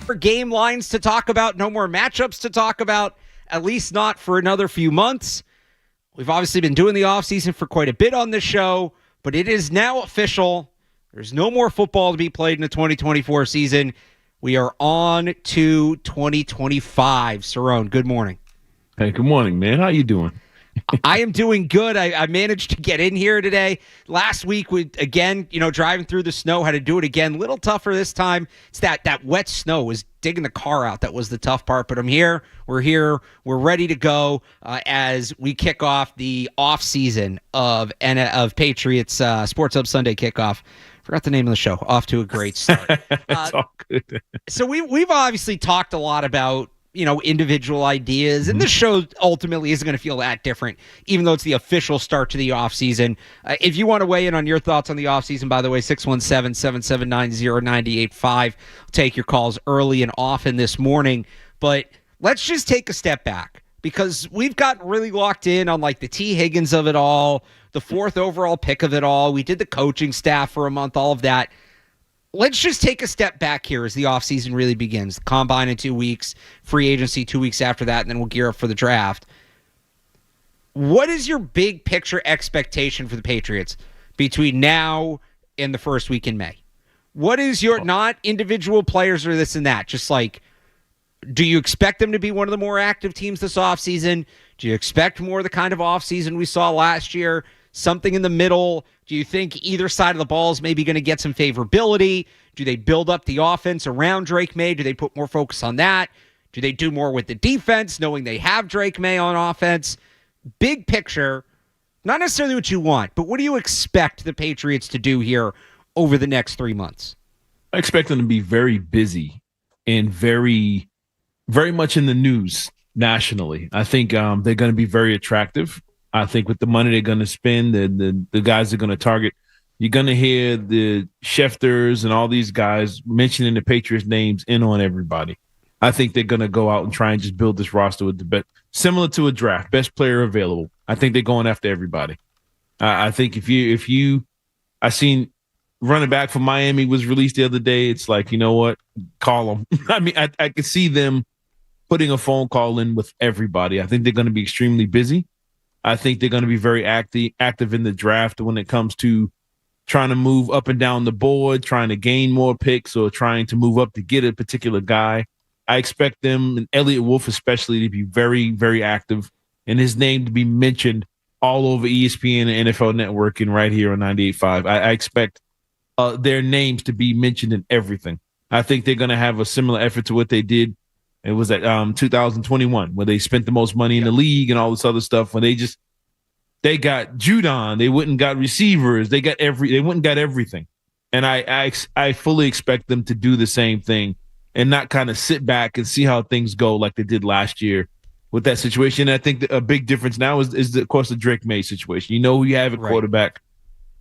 more game lines to talk about, no more matchups to talk about, at least not for another few months. We've obviously been doing the offseason for quite a bit on this show, but it is now official. There's no more football to be played in the 2024 season. We are on to 2025. Cerrone, good morning. Hey, good morning, man. How you doing? I am doing good. I managed to get in here today. Last week, we again, driving through the snow, had to do it again. A little tougher this time. It's that wet snow was digging the car out. That was the tough part. But I'm here. We're here. We're ready to go as we kick off the offseason of Patriots Sports Hub Sunday Kickoff. Forgot the name of the show. Off to a great start. It's all good. So we've obviously talked a lot about individual ideas, and this show ultimately isn't going to feel that different, even though it's the official start to the offseason. If you want to weigh in on your thoughts on the offseason, by the way, 617-779-0985. I'll take your calls early and often this morning. But let's just take a step back, because we've gotten really locked in on like the T. Higgins of it all, the 4th overall pick of it all. We did the coaching staff for a month, all of that. Let's just take a step back here as the offseason really begins. The combine in 2 weeks, free agency 2 weeks after that, and then we'll gear up for the draft. What is your big picture expectation for the Patriots between now and the first week in May? What is your, not individual players or this and that, just like, do you expect them to be one of the more active teams this offseason? Do you expect more of the kind of offseason we saw last year? Something in the middle? Do you think either side of the ball is maybe going to get some favorability? Do they build up the offense around Drake May? Do they put more focus on that? Do they do more with the defense, knowing they have Drake May on offense? Big picture, not necessarily what you want, but what do you expect the Patriots to do here over the next 3 months? I expect them to be very busy and very, very much in the news nationally. I think they're going to be very attractive. I think with the money they're going to spend, the guys they're going to target, you're going to hear the Schefters and all these guys mentioning the Patriots names in on everybody. I think they're going to go out and try and just build this roster with the best, similar to a draft, best player available. I think they're going after everybody. I think I seen running back from Miami was released the other day. It's like, you know what? Call them. I mean, I could see them putting a phone call in with everybody. I think they're going to be extremely busy. I think they're going to be very active in the draft when it comes to trying to move up and down the board, trying to gain more picks, or trying to move up to get a particular guy. I expect them, and Elliott Wolf especially, to be very, very active, and his name to be mentioned all over ESPN and NFL Network and right here on 98.5. I expect their names to be mentioned in everything. I think they're going to have a similar effort to what they did. It was at 2021 where they spent the most money in the league and all this other stuff. When they got Judon, they went and got receivers, they went and got everything. And I fully expect them to do the same thing and not kind of sit back and see how things go like they did last year with that situation. And I think a big difference now is of course the Drake May situation. You know who you have at quarterback,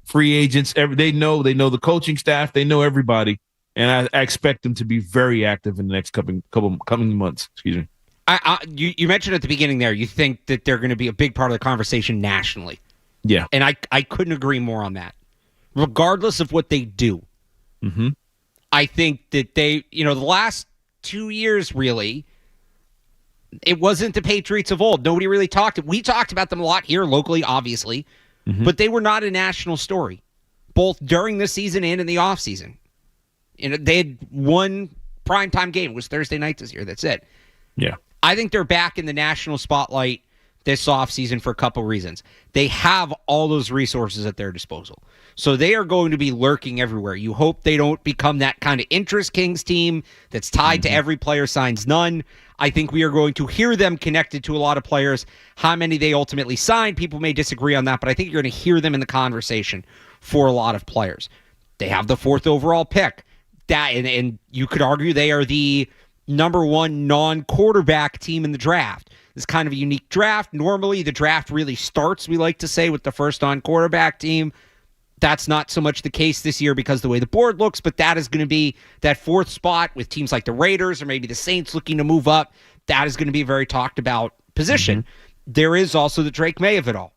free agents. They know the coaching staff, they know everybody. And I expect them to be very active in the next couple coming months. Excuse me. You mentioned at the beginning there, you think that they're going to be a big part of the conversation nationally. Yeah. And I couldn't agree more on that. Regardless of what they do. Mm-hmm. I think that the last 2 years, really, it wasn't the Patriots of old. Nobody really talked. We talked about them a lot here locally, obviously, but they were not a national story, both during the season and in the offseason. They had one primetime game. It was Thursday night this year. That's it. Yeah. I think they're back in the national spotlight this offseason for a couple reasons. They have all those resources at their disposal. So they are going to be lurking everywhere. You hope they don't become that kind of interest kings team that's tied to every player signs none. I think we are going to hear them connected to a lot of players. How many they ultimately sign, people may disagree on that, but I think you're going to hear them in the conversation for a lot of players. They have the 4th overall pick. And you could argue they are the number one non-quarterback team in the draft. It's kind of a unique draft. Normally, the draft really starts, we like to say, with the first non-quarterback team. That's not so much the case this year because of the way the board looks, but that is going to be that 4th spot with teams like the Raiders or maybe the Saints looking to move up. That is going to be a very talked about position. There is also the Drake May of it all.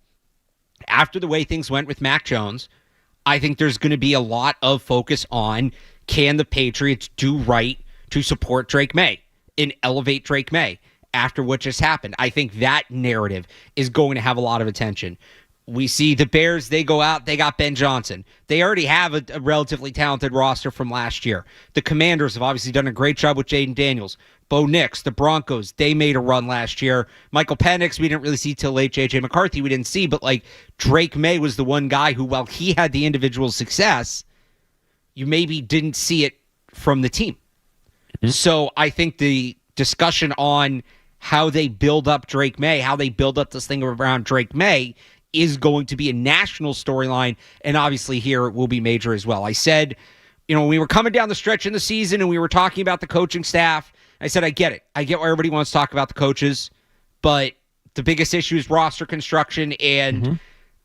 After the way things went with Mac Jones, I think there's going to be a lot of focus on, can the Patriots do right to support Drake May and elevate Drake May after what just happened. I think that narrative is going to have a lot of attention. We see the Bears, they go out, they got Ben Johnson. They already have a relatively talented roster from last year. The Commanders have obviously done a great job with Jaden Daniels. Bo Nix, the Broncos, they made a run last year. Michael Penix, we didn't really see till late. J.J. McCarthy, we didn't see. But, like, Drake May was the one guy who, while he had the individual success, you maybe didn't see it from the team. Mm-hmm. So I think the discussion on how they build up Drake May, how they build up this thing around Drake May, is going to be a national storyline, and obviously here it will be major as well. I said, when we were coming down the stretch in the season and we were talking about the coaching staff, I said, I get it. I get why everybody wants to talk about the coaches, but the biggest issue is roster construction, and,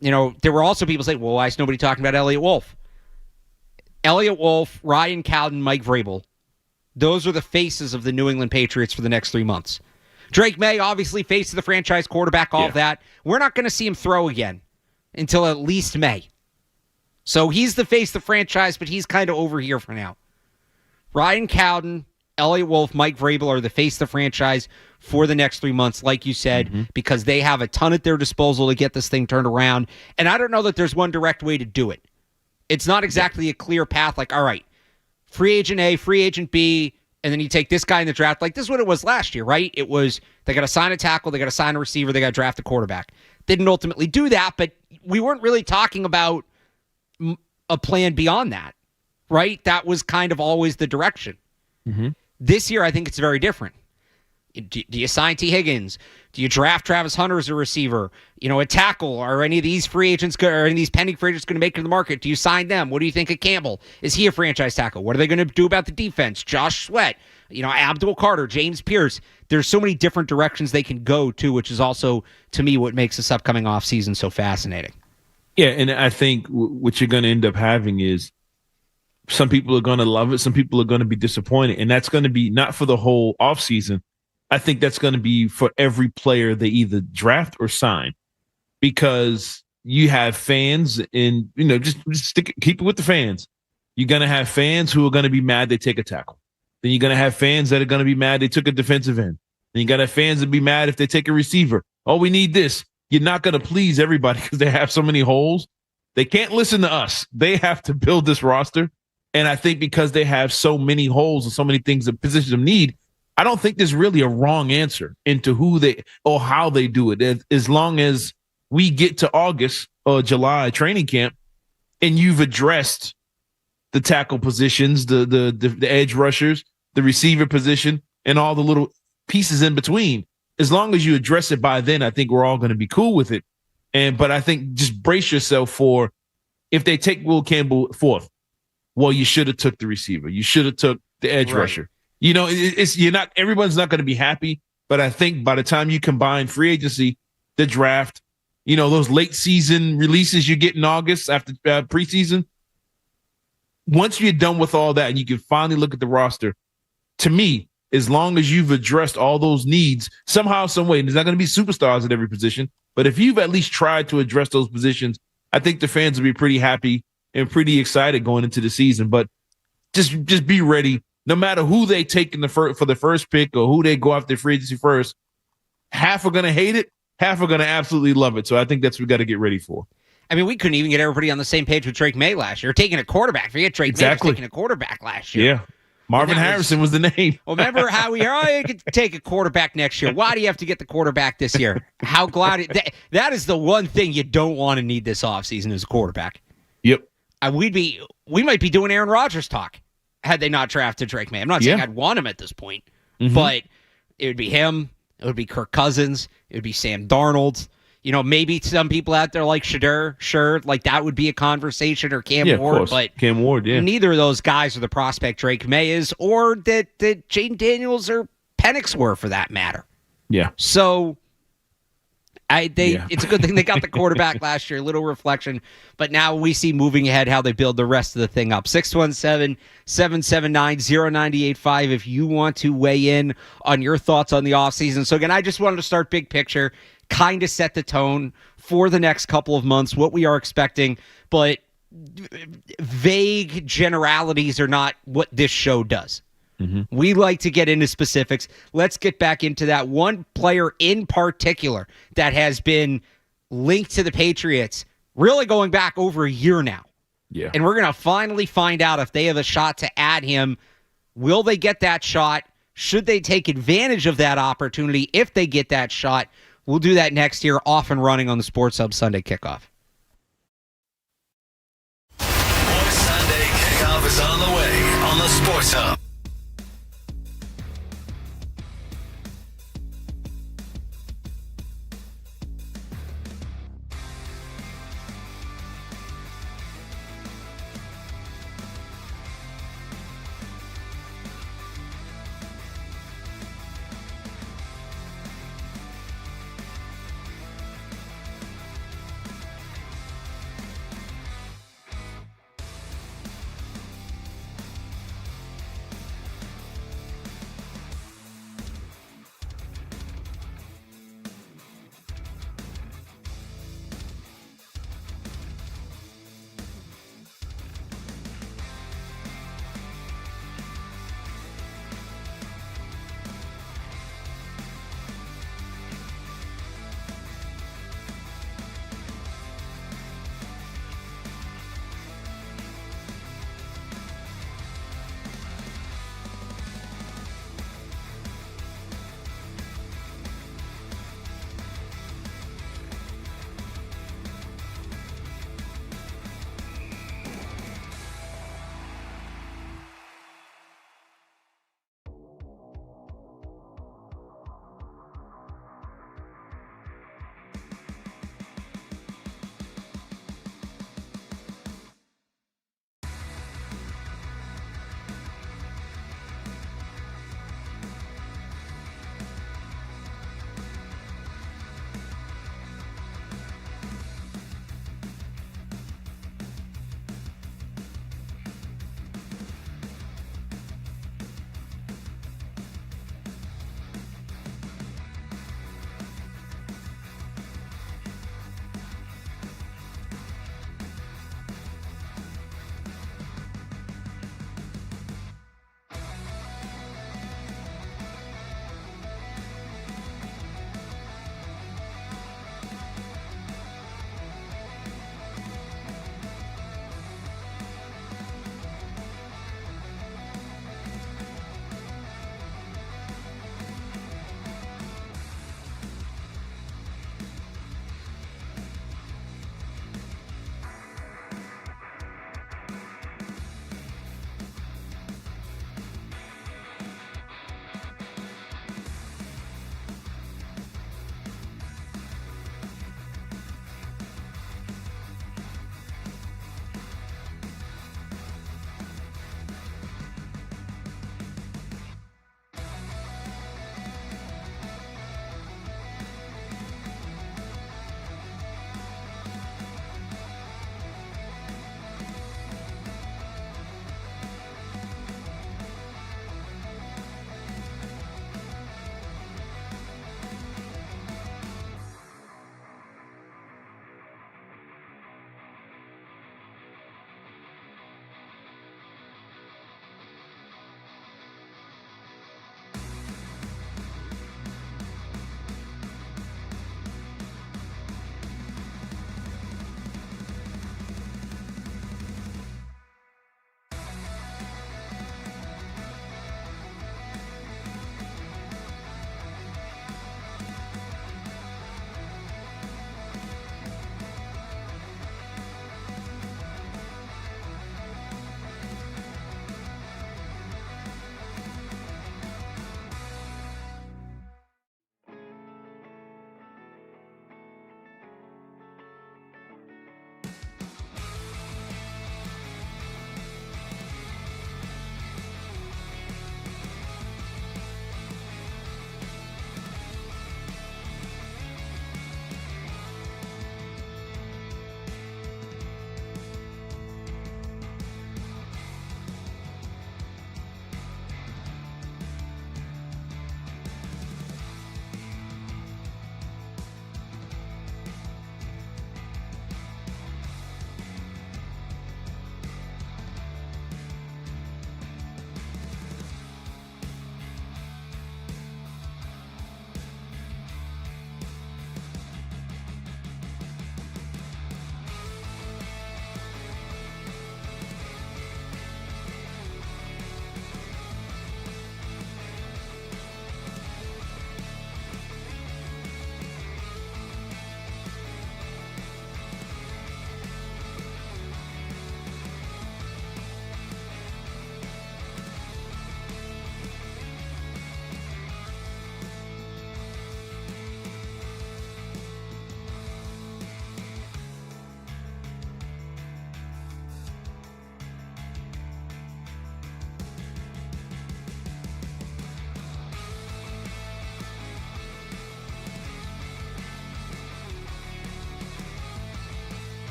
there were also people saying, well, why is nobody talking about Elliott Wolf? Elliott Wolf, Ryan Cowden, Mike Vrabel, those are the faces of the New England Patriots for the next 3 months. Drake May, obviously, face of the franchise quarterback, all of that. We're not going to see him throw again until at least May. So he's the face of the franchise, but he's kind of over here for now. Ryan Cowden, Elliott Wolf, Mike Vrabel are the face of the franchise for the next 3 months, like you said, because they have a ton at their disposal to get this thing turned around. And I don't know that there's one direct way to do it. It's not exactly a clear path like, all right, free agent A, free agent B, and then you take this guy in the draft. Like, this is what it was last year, right? It was they got to sign a tackle, they got to sign a receiver, they got to draft a quarterback. Didn't ultimately do that, but we weren't really talking about a plan beyond that, right? That was kind of always the direction. This year, I think it's very different. Do you sign T. Higgins? Do you draft Travis Hunter as a receiver? A tackle? Are any of these free agents or any of these pending free agents going to make it to the market? Do you sign them? What do you think of Campbell? Is he a franchise tackle? What are they going to do about the defense? Josh Sweat, Abdul Carter, James Pierce. There's so many different directions they can go to, which is also, to me, what makes this upcoming offseason so fascinating. Yeah, and I think what you're going to end up having is some people are going to love it, some people are going to be disappointed, and that's going to be not for the whole offseason. I think that's going to be for every player they either draft or sign, because you have fans and, just keep it with the fans. You're going to have fans who are going to be mad they take a tackle. Then you're going to have fans that are going to be mad they took a defensive end. Then you got to have fans that be mad if they take a receiver. Oh, we need this. You're not going to please everybody because they have so many holes. They can't listen to us. They have to build this roster. And I think because they have so many holes and so many things that positions of need, I don't think there's really a wrong answer into who they or how they do it. As long as we get to August or July training camp and you've addressed the tackle positions, the edge rushers, the receiver position, and all the little pieces in between, as long as you address it by then, I think we're all going to be cool with it. But I think just brace yourself for if they take Will Campbell fourth, well, you should have took the receiver. You should have took the edge rusher. Everyone's not going to be happy, but I think by the time you combine free agency, the draft, those late season releases you get in August after preseason, once you're done with all that and you can finally look at the roster, to me, as long as you've addressed all those needs somehow, some way, and there's not going to be superstars at every position, but if you've at least tried to address those positions, I think the fans will be pretty happy and pretty excited going into the season. But just be ready. No matter who they take for the first pick or who they go after free agency first, half are going to hate it, half are going to absolutely love it. So I think that's what we got to get ready for. I mean, we couldn't even get everybody on the same page with Drake May last year. Taking a quarterback. Forget Drake May was taking a quarterback last year. Yeah. Marvin Harrison was the name. Well, remember how you could take a quarterback next year. Why do you have to get the quarterback this year? How glad that is the one thing you don't want to need this offseason is a quarterback. Yep. We might be doing Aaron Rodgers talk had they not drafted Drake May. I'm not saying I'd want him at this point, but it would be him. It would be Kirk Cousins. It would be Sam Darnold. Maybe some people out there like Shadur, sure, like that would be a conversation, or Cam Ward, but Cam Ward, neither of those guys are the prospect Drake May is, or that Jaden Daniels or Penix were, for that matter. Yeah. So it's a good thing they got the quarterback last year, a little reflection, but now we see moving ahead how they build the rest of the thing up. 617-779-0985 if you want to weigh in on your thoughts on the offseason. So again, I just wanted to start big picture, kind of set the tone for the next couple of months, what we are expecting, but vague generalities are not what this show does. We like to get into specifics. Let's get back into that one player in particular that has been linked to the Patriots really going back over a year now. Yeah. And we're going to finally find out if they have a shot to add him. Will they get that shot? Should they take advantage of that opportunity if they get that shot? We'll do that next year, off and running on the Sports Hub Sunday Kickoff. More Sunday Kickoff is on the way on the Sports Hub.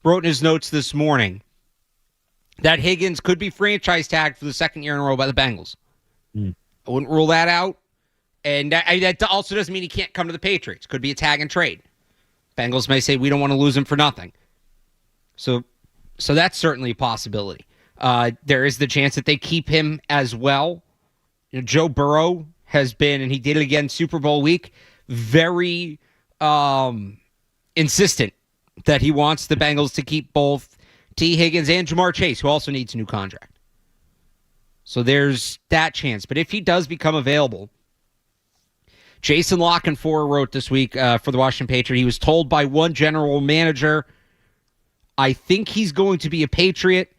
wrote in his notes this morning that Higgins could be franchise tagged for the second year in a row by the Bengals. I wouldn't rule that out. And that also doesn't mean he can't come to the Patriots. Could be a tag and trade. Bengals may say, we don't want to lose him for nothing. So that's certainly a possibility. There is the chance that they keep him as well. You know, Joe Burrow has been, and he did it again Super Bowl week, very insistent that he wants the Bengals to keep both T. Higgins and Jamar Chase, who also needs a new contract. So there's that chance. But if he does become available, Jason Lockenfor wrote this week for the Washington Patriots, he was told by one general manager, I think he's going to be a Patriot.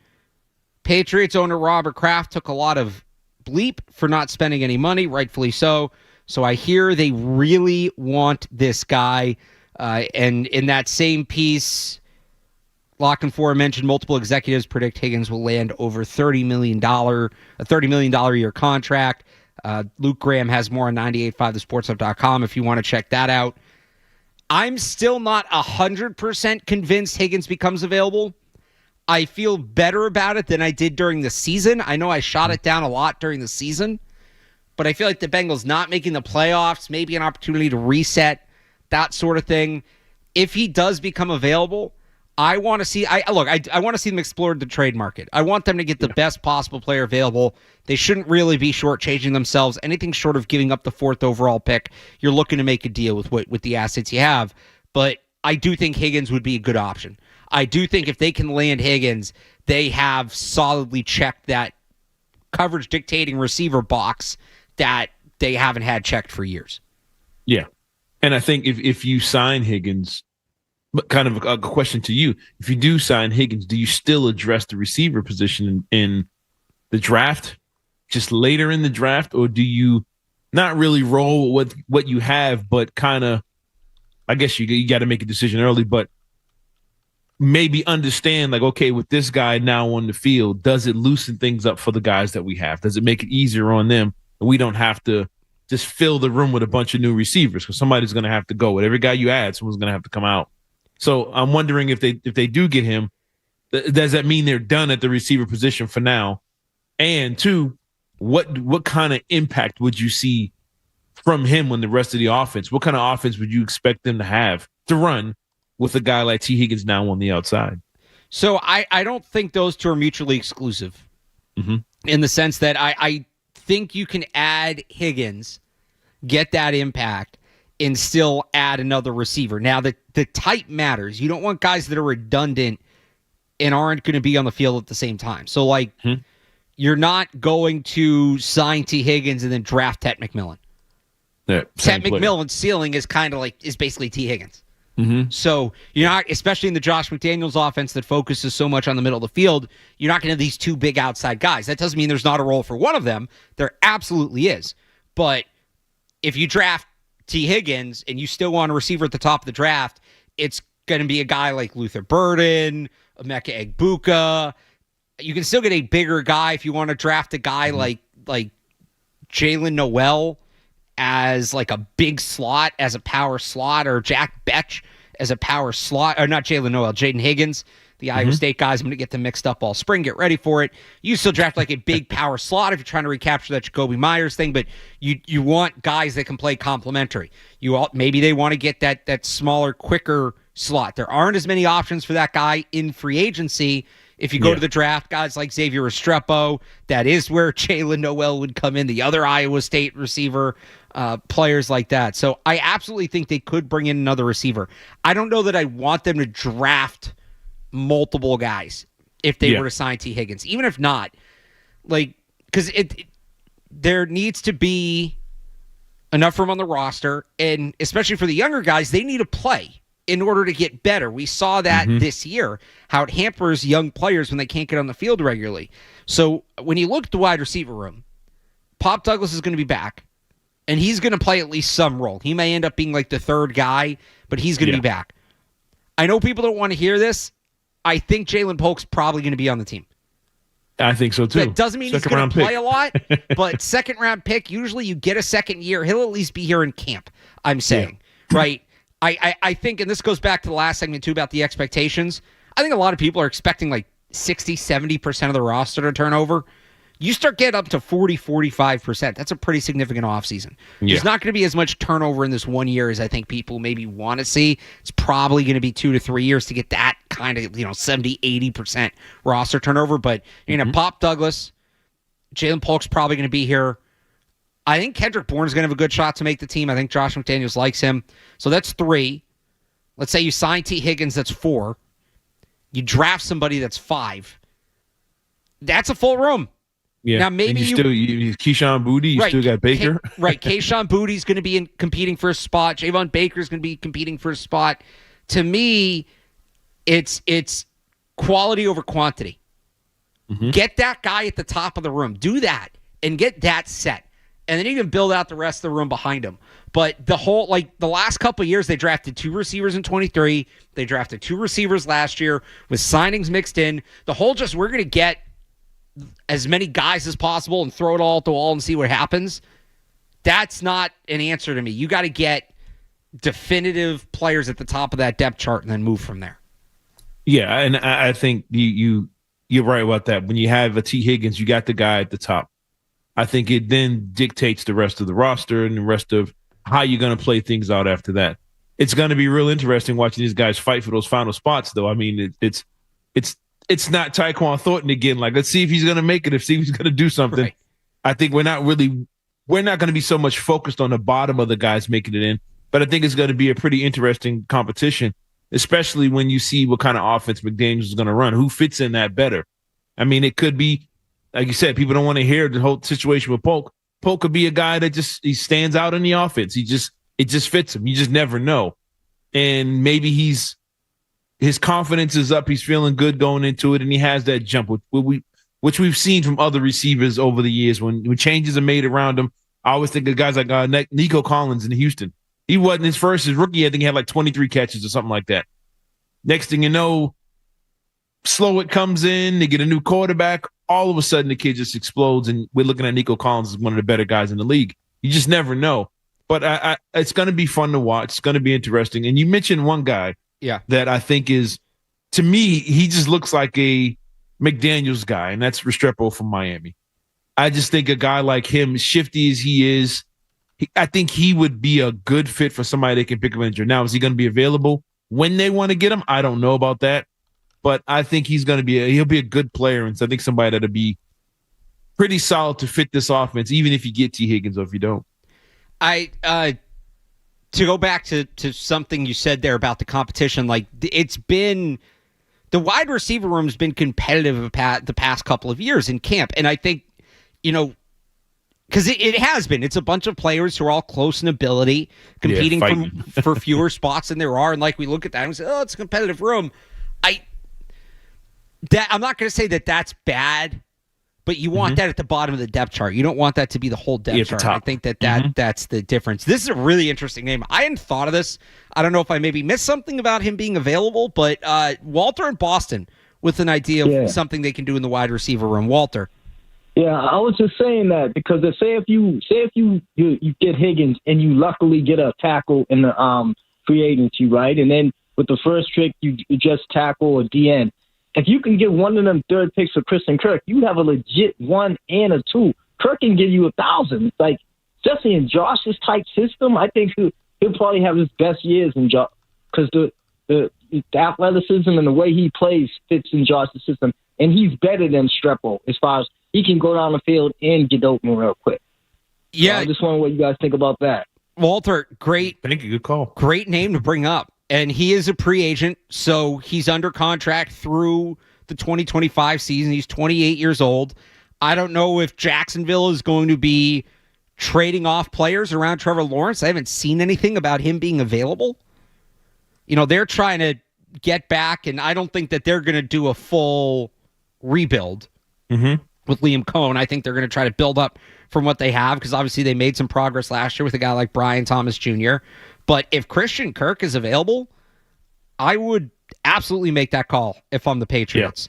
Patriots owner Robert Kraft took a lot of bleep for not spending any money, rightfully so. So I hear they really want this guy. And in that same piece, Lockenfor mentioned multiple executives predict Higgins will land over a $30 million a year contract. Luke Graham has more on 98.5thesportshub.com if you want to check that out. I'm still not 100% convinced Higgins becomes available. I feel better about it than I did during the season. I know I shot it down a lot during the season, but I feel like the Bengals not making the playoffs, maybe an opportunity to reset, that sort of thing. If he does become available, I want to see. I want to see them explore the trade market. I want them to get the best possible player available. They shouldn't really be shortchanging themselves. Anything short of giving up the 4th overall pick, you're looking to make a deal with the assets you have. But I do think Higgins would be a good option. I do think if they can land Higgins, they have solidly checked that coverage dictating receiver box that they haven't had checked for years. Yeah, and I think if you sign Higgins. But kind of a question to you. If you do sign Higgins, do you still address the receiver position in the draft, just later in the draft, or do you not really roll with what you have, but kind of, I guess you got to make a decision early, but maybe understand, like, okay, with this guy now on the field, does it loosen things up for the guys that we have? Does it make it easier on them? And we don't have to just fill the room with a bunch of new receivers because somebody's going to have to go. With every guy you add, someone's going to have to come out. So I'm wondering if they do get him, does that mean they're done at the receiver position for now? And two, what kind of impact would you see from him on the rest of the offense? What kind of offense would you expect them to have to run with a guy like T. Higgins now on the outside? So I don't think those two are mutually exclusive in the sense that I think you can add Higgins, get that impact, and still add another receiver. Now, the type matters. You don't want guys that are redundant and aren't going to be on the field at the same time. So, like, you're not going to sign T. Higgins and then draft Ted McMillan. Yeah, Ted McMillan's ceiling is basically T. Higgins. So you're not, especially in the Josh McDaniels offense that focuses so much on the middle of the field, you're not going to have these two big outside guys. That doesn't mean there's not a role for one of them. There absolutely is. But if you draft T. Higgins and you still want a receiver at the top of the draft, it's going to be a guy like Luther Burden, Emeka Egbuka. You can still get a bigger guy if you want to draft a guy like Jalen Noel as like a big slot, as a power slot, or Jack Betch as a power slot, or not Jalen Noel, Jaden Higgins, the Iowa State guys. I'm going to get them mixed up all spring. Get ready for it. You still draft like a big power slot if you're trying to recapture that Jacoby Myers thing, but you want guys that can play complementary. Maybe they want to get that smaller, quicker slot. There aren't as many options for that guy in free agency. If you go to the draft, guys like Xavier Restrepo, that is where Jalen Noel would come in, the other Iowa State receiver, players like that. So I absolutely think they could bring in another receiver. I don't know that I want them to draft multiple guys if they were to sign T. Higgins. Even if not, like, because there needs to be enough room on the roster, and especially for the younger guys, they need to play in order to get better. We saw that this year, how it hampers young players when they can't get on the field regularly. So when you look at the wide receiver room, Pop Douglas is going to be back, and he's going to play at least some role. He may end up being like the third guy, but he's going to be back. I know people don't want to hear this. I think Jalen Polk's probably going to be on the team. I think so, too. That doesn't mean he's going to play a lot, but second-round pick, usually you get a second year. He'll at least be here in camp, I'm saying, right? I think, and this goes back to the last segment, too, about the expectations. I think a lot of people are expecting like 60, 70% of the roster to turn over. You start getting up to 40, 45%. That's a pretty significant offseason. Yeah. There's not going to be as much turnover in this 1 year as I think people maybe want to see. It's probably going to be 2 to 3 years to get that kind of, 70, 80% roster turnover. But, Pop Douglas, Jalen Polk's probably going to be here. I think Kendrick Bourne's going to have a good shot to make the team. I think Josh McDaniels likes him. So that's 3. Let's say you sign T. Higgins, that's 4. You draft somebody, that's 5. That's a full room. Yeah. Now maybe you Keyshawn Boutte, you still got Baker. Right. Keyshawn Boutte's going to be competing for a spot. Javon Baker's going to be competing for a spot. To me, it's quality over quantity. Mm-hmm. Get that guy at the top of the room. Do that and get that set. And then you can build out the rest of the room behind him. But the last couple of years, they drafted 2 receivers in 23. They drafted 2 receivers last year with signings mixed in. The whole we're going to get as many guys as possible and throw it all at the wall and see what happens. That's not an answer to me. You got to get definitive players at the top of that depth chart and then move from there. Yeah, and I think you're right about that. When you have a T. Higgins, you got the guy at the top. I think it then dictates the rest of the roster and the rest of how you're going to play things out after that. It's going to be real interesting watching these guys fight for those final spots, though. I mean, it's not Tyquan Thornton again. Like, let's see if he's going to make it, see if he's going to do something. Right. I think we're not going to be so much focused on the bottom of the guys making it in, but I think it's going to be a pretty interesting competition, especially when you see what kind of offense McDaniels is going to run. Who fits in that better? I mean, it could be, like you said, people don't want to hear the whole situation with Polk. Polk could be a guy that he stands out in the offense. It just fits him. You just never know. And maybe his confidence is up. He's feeling good going into it, and he has that jump, which we've seen from other receivers over the years. When changes are made around him, I always think of guys like Nico Collins in Houston. He wasn't his rookie. I think he had like 23 catches or something like that. Next thing you know, Slowett comes in, they get a new quarterback. All of a sudden, the kid just explodes, and we're looking at Nico Collins as one of the better guys in the league. You just never know. But it's going to be fun to watch. It's going to be interesting. And you mentioned one guy that I think is, to me, he just looks like a McDaniels guy, and that's Restrepo from Miami. I just think a guy like him, shifty as he is, I think he would be a good fit for somebody that can pick up an injury. Now, is he going to be available when they want to get him? I don't know about that. But I think he'll be a good player, and so I think somebody that'll be pretty solid to fit this offense, even if you get T. Higgins or if you don't. To go back to something you said there about the competition, like it's been the wide receiver room's been competitive the past couple of years in camp, and I think because it has been. It's a bunch of players who are all close in ability, competing for fewer spots than there are, and like we look at that and we say, oh, it's a competitive room. I'm not going to say that that's bad, but you want that at the bottom of the depth chart. You don't want that to be the whole depth chart. I think that's the difference. This is a really interesting name. I hadn't thought of this. I don't know if I maybe missed something about him being available, but Walter in Boston with an idea of something they can do in the wide receiver room. Walter. Yeah, I was just saying that because if you get Higgins and you luckily get a tackle in the free agency, right? And then with the first trick, you just tackle a DN. If you can get one of them third picks for Christian Kirk, you have a legit 1 and a 2. Kirk can give you 1,000. Like, especially in Josh's type system, I think he'll probably have his best years in Josh because the athleticism and the way he plays fits in Josh's system. And he's better than Strepo as far as he can go down the field and get open real quick. Yeah. So I just wonder what you guys think about that. Walter, great. Thank you. Good call. Great name to bring up. And he is a pre-agent, so he's under contract through the 2025 season. He's 28 years old. I don't know if Jacksonville is going to be trading off players around Trevor Lawrence. I haven't seen anything about him being available. They're trying to get back, and I don't think that they're going to do a full rebuild with Liam Cohen. I think they're going to try to build up from what they have because obviously they made some progress last year with a guy like Brian Thomas Jr., but if Christian Kirk is available, I would absolutely make that call if I'm the Patriots.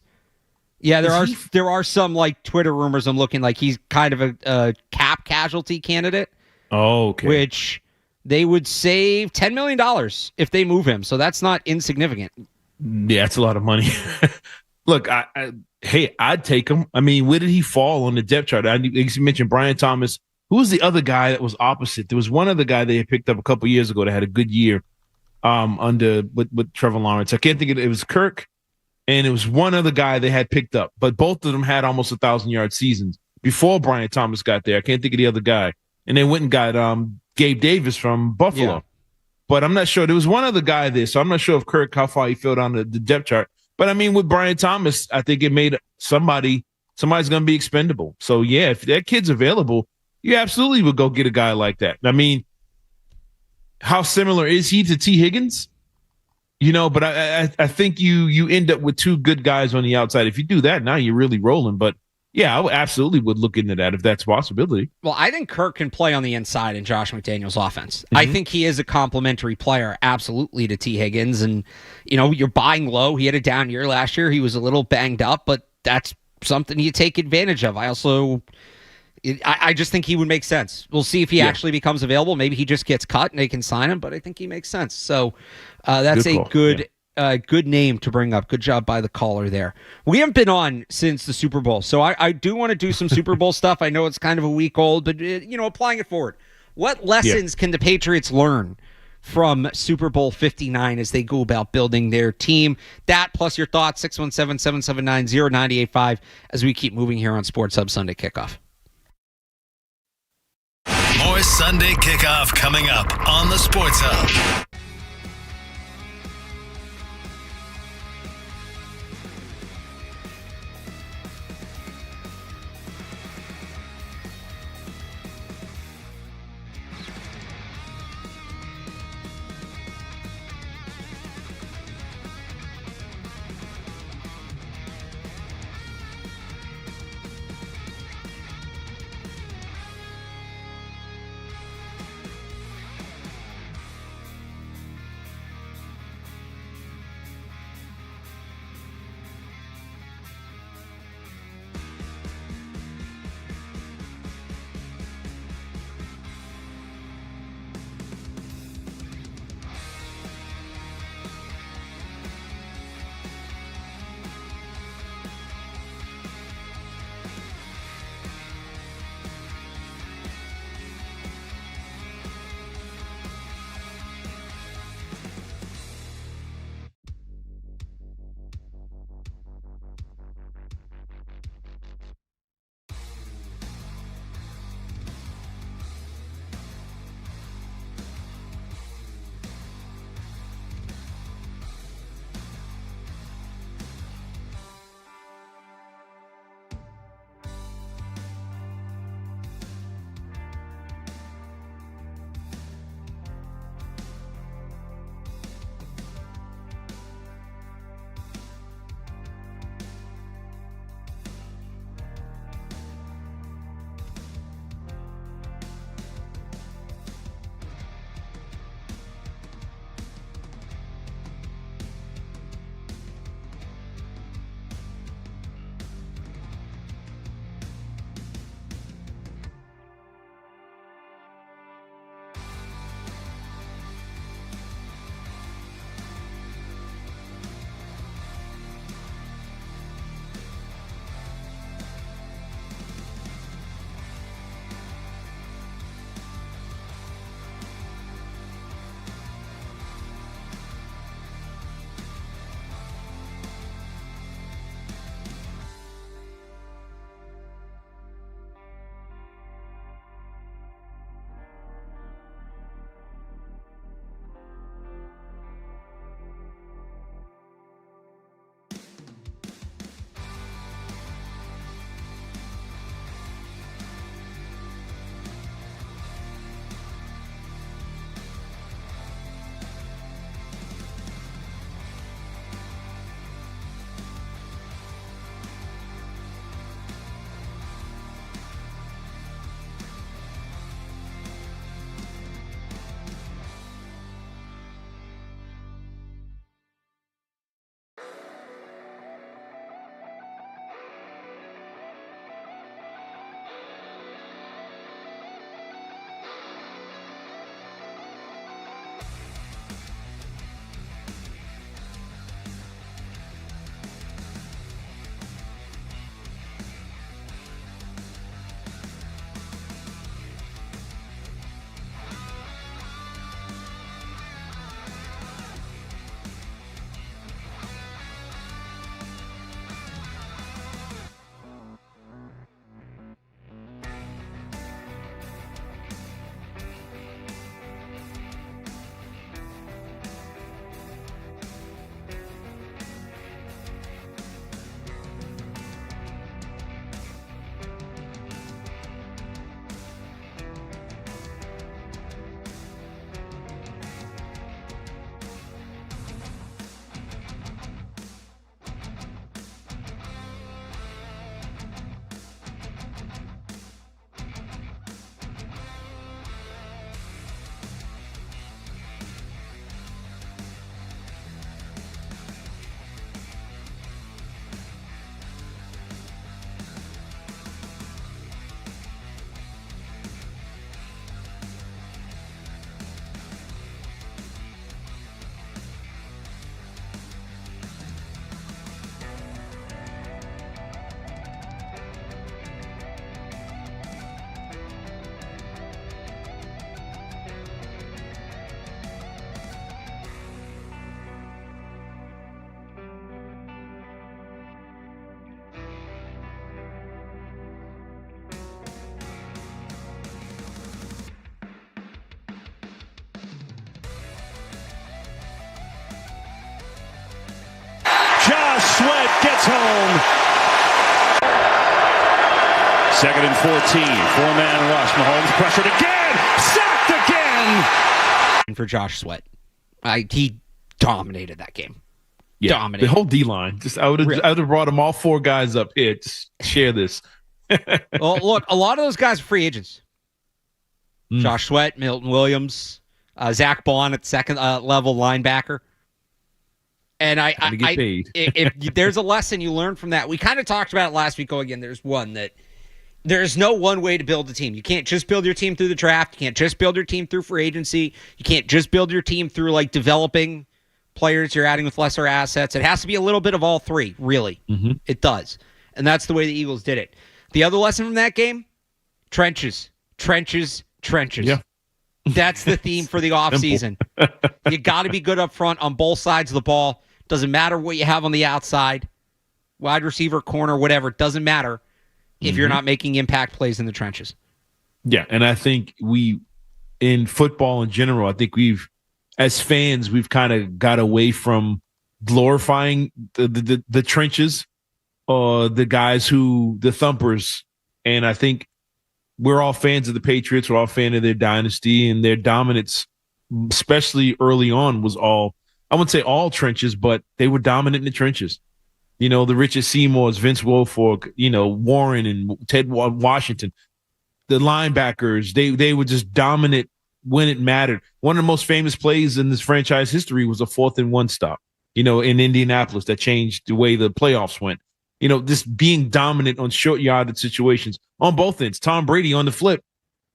Yeah, there are some like Twitter rumors I'm looking like he's kind of a cap casualty candidate. Oh, okay. Which they would save $10 million if they move him. So that's not insignificant. Yeah, that's a lot of money. Look, hey, I'd take him. I mean, where did he fall on the depth chart? You mentioned Brian Thomas. Who was the other guy that was opposite? There was one other guy they had picked up a couple years ago that had a good year under with Trevor Lawrence. I can't think of it. It was Kirk, and it was one other guy they had picked up, but both of them had almost 1,000-yard seasons before Brian Thomas got there. I can't think of the other guy. And they went and got Gabe Davis from Buffalo. Yeah. But I'm not sure. There was one other guy there, so I'm not sure if Kirk, how far he fell down the depth chart. But, I mean, with Brian Thomas, I think it made somebody's going to be expendable. So, yeah, if that kid's available, you absolutely would go get a guy like that. I mean, how similar is he to T. Higgins? You know, but I think you end up with two good guys on the outside. If you do that, now you're really rolling. But, yeah, I absolutely would look into that if that's a possibility. Well, I think Kirk can play on the inside in Josh McDaniels' offense. Mm-hmm. I think he is a complementary player, absolutely, to T. Higgins. And, you know, you're buying low. He had a down year last year. He was a little banged up, but that's something you take advantage of. I just think he would make sense. We'll see if he actually becomes available. Maybe he just gets cut and they can sign him, but I think he makes sense. So that's good name to bring up. Good job by the caller there. We haven't been on since the Super Bowl, so I do want to do some Super Bowl stuff. I know it's kind of a week old, but, applying it forward. What lessons can the Patriots learn from Super Bowl 59 as they go about building their team? That plus your thoughts, 617-779-0985 as we keep moving here on Sports Hub Sunday Kickoff. More Sunday Kickoff coming up on the Sports Hub. gets home. 2nd and 14, 4-man rush. Mahomes pressured again, sacked again. And for Josh Sweat, he dominated that game. Yeah, Dominated. the whole D-line. I would have brought them all 4 guys up here. Just share this. Well, look, a lot of those guys are free agents. Josh Sweat, Milton Williams, Zach Bond at second level linebacker. And if there's a lesson you learn from that, we kind of talked about it last week. Again, there's one that there's no one way to build a team. You can't just build your team through the draft. You can't just build your team through free agency. You can't just build your team through like developing players you're adding with lesser assets. It has to be a little bit of all three, really. Mm-hmm. It does. And that's the way the Eagles did it. The other lesson from that game, trenches. Yeah. That's the theme for the offseason. You got to be good up front on both sides of the ball. Doesn't matter what you have on the outside, wide receiver, corner, whatever. It doesn't matter if you're not making impact plays in the trenches. Yeah, and I think in football in general, I think as fans, we've kind of got away from glorifying the trenches or the guys the thumpers. And I think we're all fans of the Patriots. We're all fans of their dynasty, and their dominance, especially early on, was all, I wouldn't say all trenches, but they were dominant in the trenches. You know, the Richard Seymours, Vince Wilfork, Warren and Ted Washington, the linebackers, they were just dominant when it mattered. One of the most famous plays in this franchise history was a 4th and 1 stop, in Indianapolis that changed the way the playoffs went. Just being dominant on short yardage situations on both ends. Tom Brady on the flip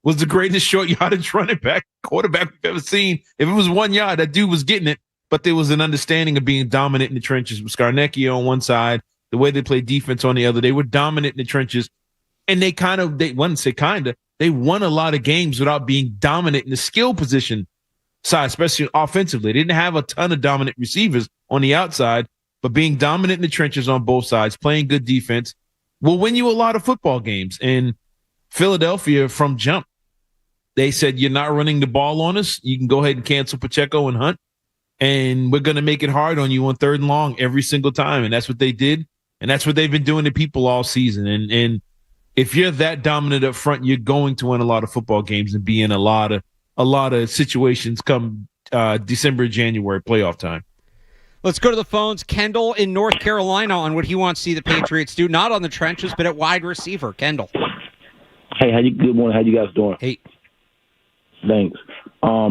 was the greatest short yardage quarterback we've ever seen. If it was 1 yard, that dude was getting it. But there was an understanding of being dominant in the trenches with Scarnecchia on one side, the way they played defense on the other. They were dominant in the trenches. And they won a lot of games without being dominant in the skill position side, especially offensively. They didn't have a ton of dominant receivers on the outside, but being dominant in the trenches on both sides, playing good defense, will win you a lot of football games. And Philadelphia, from jump, they said, you're not running the ball on us. You can go ahead and cancel Pacheco and Hunt, and we're going to make it hard on you on 3rd and long every single time. And that's what they did, and that's what they've been doing to people all season. And if you're that dominant up front, you're going to win a lot of football games and be in a lot of situations come December, January playoff time. Let's go to the phones. Kendall in North Carolina on what he wants to see the Patriots do, not on the trenches, but at wide receiver. Kendall. Hey, good morning. How you guys doing? Hey. Thanks. So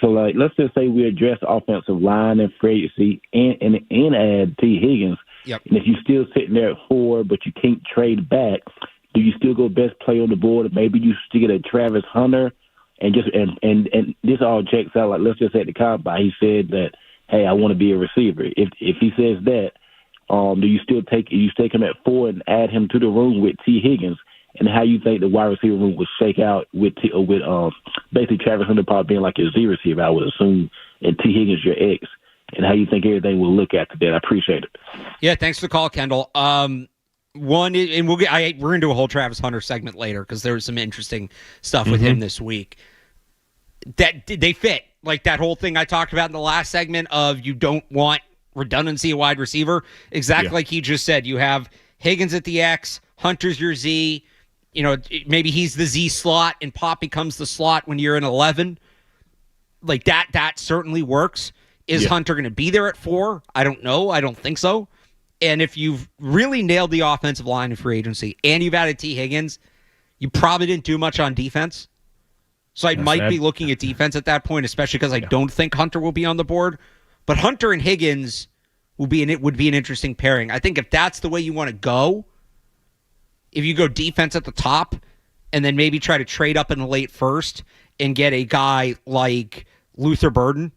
let's just say we address offensive line and free agency and add T. Higgins. Yep. And if you're still sitting there at 4, but you can't trade back, do you still go best play on the board? Maybe you still get a Travis Hunter, and this all checks out. Like, let's just say at the combine, he said that, hey, I want to be a receiver. If he says that, do you still take him at 4 and add him to the room with T. Higgins? And how you think the wide receiver room would shake out with basically Travis Hunter probably being like your Z receiver, I would assume, and T. Higgins your X, and how you think everything will look after that? I appreciate it. Yeah, thanks for the call, Kendall. We're gonna do a whole Travis Hunter segment later because there was some interesting stuff with him this week. That they fit, like that whole thing I talked about in the last segment of you don't want redundancy at wide receiver. Exactly like he just said. You have Higgins at the X, Hunter's your Z. Maybe he's the Z slot and Pop becomes the slot when you're in 11. Like that certainly works. Is Hunter going to be there at 4? I don't know. I don't think so. And if you've really nailed the offensive line in free agency and you've added T. Higgins, you probably didn't do much on defense. So I might be looking at defense at that point, especially because I don't think Hunter will be on the board. But Hunter and Higgins would be an interesting pairing. I think if that's the way you want to go, if you go defense at the top and then maybe try to trade up in the late first and get a guy like Luther Burden,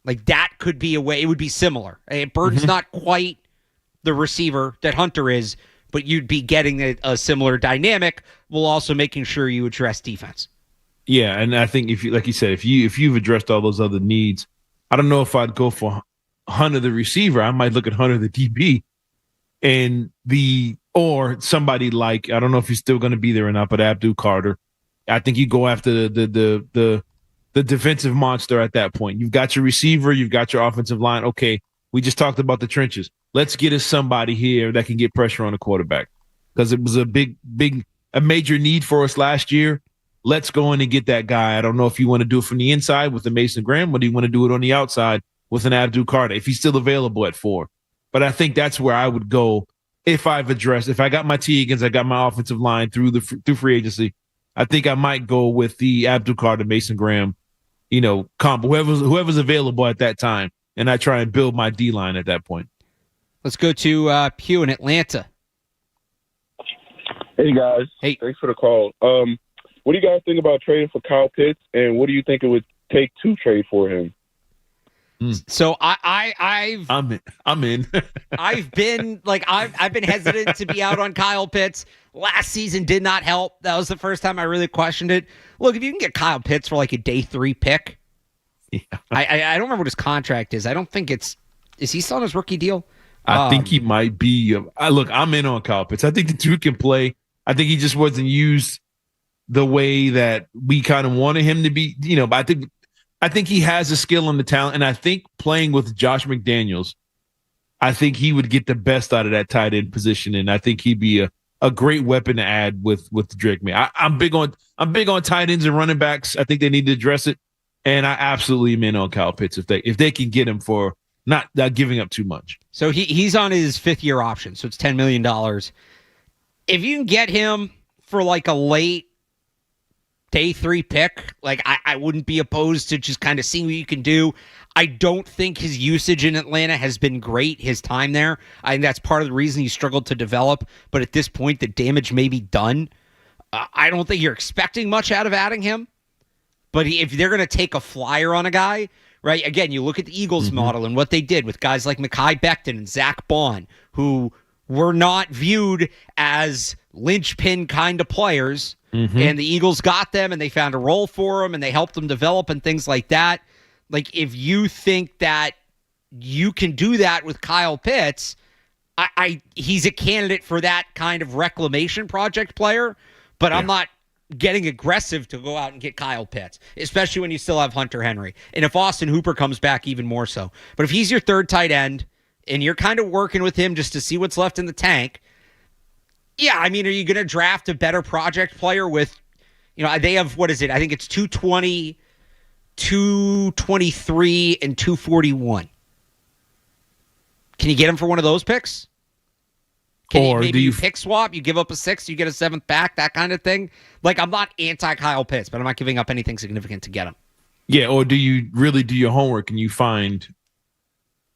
like that could be a way. It would be similar. Burden's not quite the receiver that Hunter is, but you'd be getting a similar dynamic while also making sure you address defense. Yeah, and I think if you, like you said, if you've addressed all those other needs, I don't know if I'd go for Hunter the receiver. I might look at Hunter the DB, or somebody like, I don't know if he's still going to be there or not, but Abdul Carter. I think you go after the defensive monster at that point. You've got your receiver, you've got your offensive line. Okay, we just talked about the trenches. let's get us somebody here that can get pressure on the quarterback, because it was a major need for us last year. Let's go in and get that guy. I don't know if you want to do it from the inside with the Mason Graham, or do you want to do it on the outside with an Abdul Carter, if he's still available at 4. But I think that's where I would go if I got my T. Higgins, I got my offensive line through free agency. I think I might go with the Abdul Carter, Mason Graham, combo, whoever's available at that time, and I try and build my D line at that point. Let's go to Pew in Atlanta. Hey guys, thanks for the call. What do you guys think about trading for Kyle Pitts, and what do you think it would take to trade for him? So I'm in. I've been hesitant to be out on Kyle Pitts. Last season did not help. That was the first time I really questioned it. Look, if you can get Kyle Pitts for like a day 3 pick, yeah. I don't remember what his contract is. I don't think is he still on his rookie deal? I think he might be. Look, I'm in on Kyle Pitts. I think the dude can play. I think he just wasn't used the way that we kind of wanted him to be. But I think he has the skill and the talent, and I think playing with Josh McDaniels, I think he would get the best out of that tight end position, and I think he'd be a great weapon to add with Drake May. I'm big on tight ends and running backs. I think they need to address it, and I absolutely am in on Kyle Pitts if they can get him for not giving up too much. So he's on his 5th-year option, so it's $10 million. If you can get him for like a late day 3 pick, like I wouldn't be opposed to just kind of seeing what you can do. I don't think his usage in Atlanta has been great, his time there. I think that's part of the reason he struggled to develop. But at this point, the damage may be done. I don't think you're expecting much out of adding him. But if they're going to take a flyer on a guy, right, again, you look at the Eagles model and what they did with guys like Mekhi Becton and Zach Bond, who were not viewed as linchpin kind of players. And the Eagles got them, and they found a role for them, and they helped them develop and things like that. Like, if you think that you can do that with Kyle Pitts, he's a candidate for that kind of reclamation project player, but I'm not getting aggressive to go out and get Kyle Pitts, especially when you still have Hunter Henry. And if Austin Hooper comes back, even more so. But if he's your 3rd tight end, and you're kind of working with him just to see what's left in the tank, yeah, I mean, are you going to draft a better project player with, they have, what is it? I think it's 220, 223, and 241. Can you get him for one of those picks? Maybe you pick swap, you give up a 6th, you get a 7th back, that kind of thing? Like, I'm not anti-Kyle Pitts, but I'm not giving up anything significant to get him. Yeah, or do you really do your homework and you find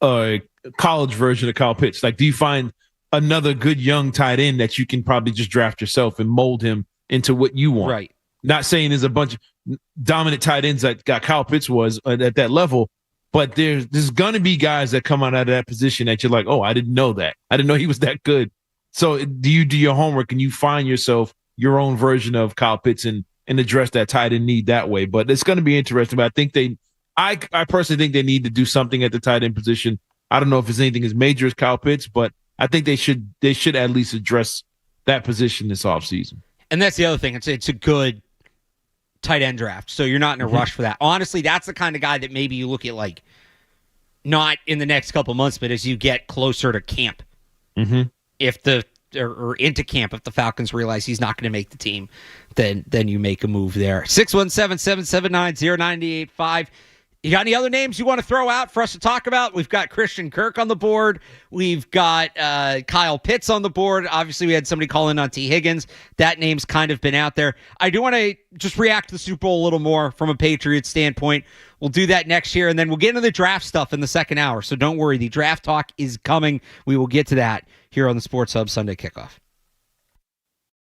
a college version of Kyle Pitts? Like, do you find another good young tight end that you can probably just draft yourself and mold him into what you want? Right. Not saying there's a bunch of dominant tight ends that Kyle Pitts was at that level, but there's going to be guys that come out of that position that you're like, oh, I didn't know that. I didn't know he was that good. So do you do your homework and you find yourself your own version of Kyle Pitts and address that tight end need that way? But it's going to be interesting. But I personally think they need to do something at the tight end position. I don't know if it's anything as major as Kyle Pitts, but I think they should at least address that position this offseason. And that's the other thing. It's a good tight end draft, so you're not in a rush for that. Honestly, that's the kind of guy that maybe you look at, like, not in the next couple months, but as you get closer to camp. Or into camp, if the Falcons realize he's not going to make the team, then you make a move there. 617-779-0985. You got any other names you want to throw out for us to talk about? We've got Christian Kirk on the board. We've got Kyle Pitts on the board. Obviously, we had somebody call in on T. Higgins. That name's kind of been out there. I do want to just react to the Super Bowl a little more from a Patriots standpoint. We'll do that next year, and then we'll get into the draft stuff in the second hour. So don't worry. The draft talk is coming. We will get to that here on the Sports Hub Sunday Kickoff.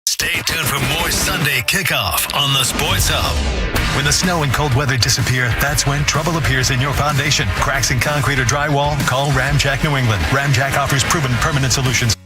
Stay tuned for more Sunday Kickoff on the Sports Hub. When the snow and cold weather disappear, that's when trouble appears in your foundation. Cracks in concrete or drywall? Call Ramjack New England. Ramjack offers proven permanent solutions.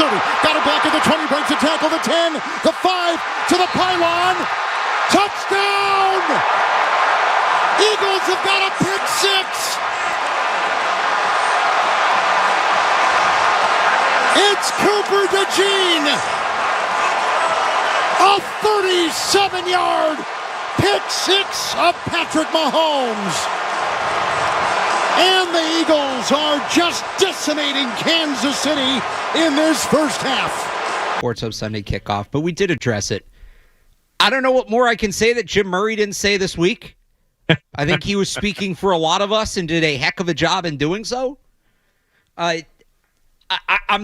30. Got it back at the 20. Breaks the tackle. The 10. The 5. To the pylon. Touchdown! Eagles have got a pick six. It's Cooper DeJean. A 37-yard pick six of Patrick Mahomes. And the Eagles are just decimating Kansas City in this first half. Sports Hub Sunday Kickoff, but we did address it. I don't know what more I can say that Jim Murray didn't say this week. I think he was speaking for a lot of us and did a heck of a job in doing so. I'm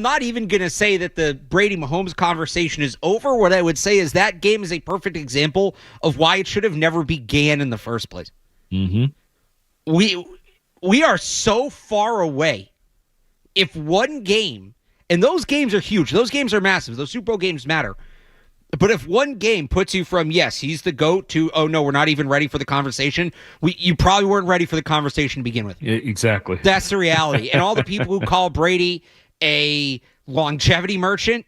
not even going to say that the Brady-Mahomes conversation is over. What I would say is that game is a perfect example of why it should have never began in the first place. Mm-hmm. We are so far away. If one game, and those games are huge, those games are massive, those Super Bowl games matter. But if one game puts you from, yes, he's the GOAT, to, oh, no, we're not even ready for the conversation, you probably weren't ready for the conversation to begin with. Yeah, exactly. That's the reality. And all the people who call Brady a longevity merchant,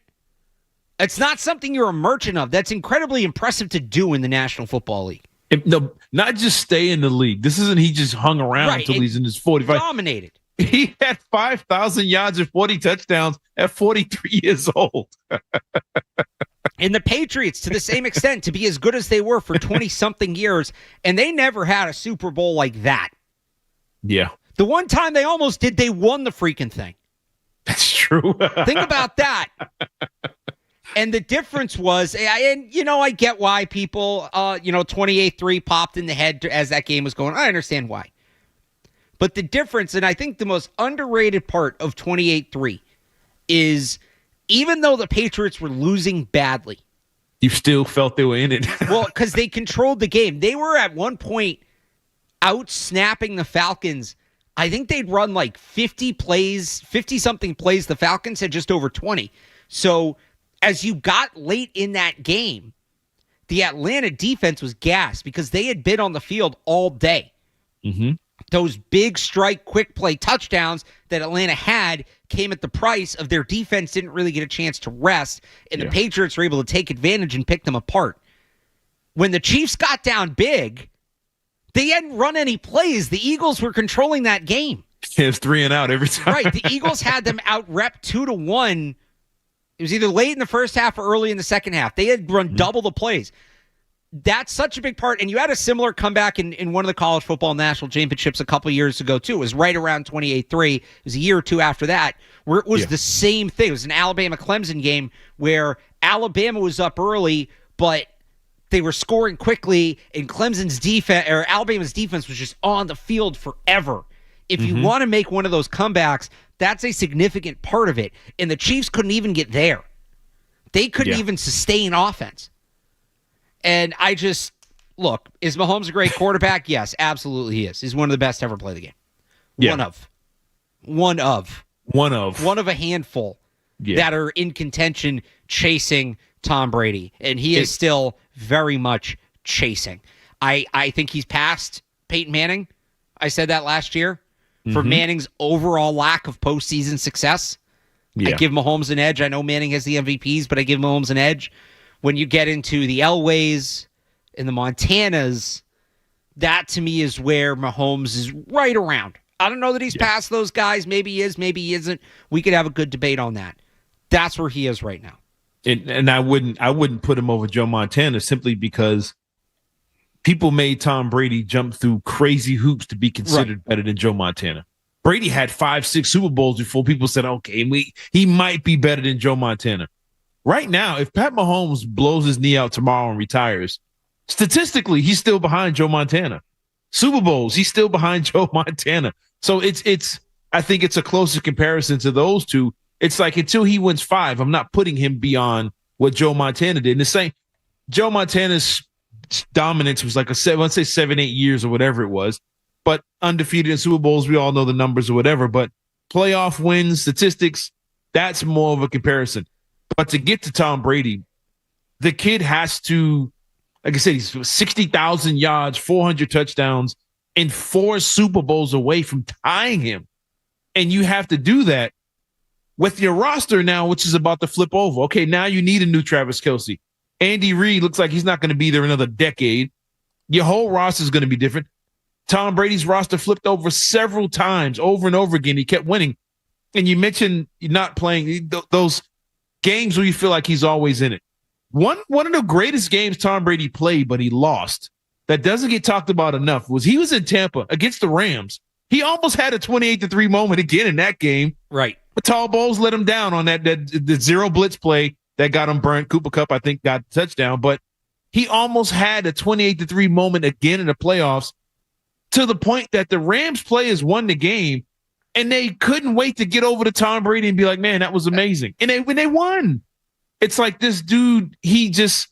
it's not something you're a merchant of. That's incredibly impressive to do in the National Football League. No, not just stay in the league. This isn't he just hung around until he's in his 45. Dominated. He had 5,000 yards and 40 touchdowns at 43 years old. And the Patriots, to the same extent, to be as good as they were for 20-something years, and they never had a Super Bowl like that. Yeah. The one time they almost did, they won the freaking thing. That's true. Think about that. And the difference was, and I get why people, 28-3 popped in the head as that game was going. I understand why. But the difference, and I think the most underrated part of 28-3 is even though the Patriots were losing badly, you still felt they were in it. well, because they controlled the game. They were at one point out snapping the Falcons. I think they'd run like 50-something plays. The Falcons had just over 20. So as you got late in that game, the Atlanta defense was gassed because they had been on the field all day. Mm-hmm. Those big strike, quick play touchdowns that Atlanta had came at the price of their defense didn't really get a chance to rest, and the Patriots were able to take advantage and pick them apart. When the Chiefs got down big, they hadn't run any plays. The Eagles were controlling that game. It was 3 and out every time. Right. The Eagles had them out rep 2-1. It was either late in the first half or early in the second half. They had run double the plays. That's such a big part. And you had a similar comeback in one of the college football national championships a couple years ago, too. It was right around 28-3. It was a year or two after that, where it was the same thing. It was an Alabama-Clemson game where Alabama was up early, but they were scoring quickly, and Clemson's defense, or Alabama's defense, was just on the field forever. If you want to make one of those comebacks, that's a significant part of it. And the Chiefs couldn't even get there. They couldn't even sustain offense. And I just, look, is Mahomes a great quarterback? Yes, absolutely he is. He's one of the best to ever play the game. Yeah. One of a handful that are in contention chasing Tom Brady. And he is still very much chasing. I think he's past Peyton Manning. I said that last year. For Manning's overall lack of postseason success, I give Mahomes an edge. I know Manning has the MVPs, but I give Mahomes an edge. When you get into the Elways and the Montanas, that to me is where Mahomes is right around. I don't know that he's past those guys. Maybe he is, maybe he isn't. We could have a good debate on that. That's where he is right now. And I wouldn't put him over Joe Montana simply because people made Tom Brady jump through crazy hoops to be considered better than Joe Montana. Brady had 5-6 Super Bowls before people said, okay, he might be better than Joe Montana. Right now, if Pat Mahomes blows his knee out tomorrow and retires, statistically, he's still behind Joe Montana. Super Bowls, he's still behind Joe Montana. So I think it's a closer comparison to those two. It's like until he wins 5, I'm not putting him beyond what Joe Montana did. And the same, Joe Montana's dominance was like let's say 7-8 years or whatever it was, but undefeated in Super Bowls, we all know the numbers or whatever, but playoff wins, statistics, that's more of a comparison. But to get to Tom Brady, the kid has to, like I said, he's 60,000 yards, 400 touchdowns, and 4 Super Bowls away from tying him. And you have to do that with your roster now, which is about to flip over. Okay, now you need a new Travis Kelce. Andy Reid looks like he's not going to be there another decade. Your whole roster is going to be different. Tom Brady's roster flipped over several times, over and over again. He kept winning. And you mentioned not playing those games where you feel like he's always in it. One of the greatest games Tom Brady played, but he lost, that doesn't get talked about enough, was he was in Tampa against the Rams. He almost had a 28-3 moment again in that game. Right. But Tall Bowles let him down on the zero blitz play that got him burnt. Cooper Kupp, I think, got the touchdown. But he almost had a 28-3 moment again in the playoffs, to the point that the Rams players won the game, and they couldn't wait to get over to Tom Brady and be like, man, that was amazing. And when they won, it's like this dude, he just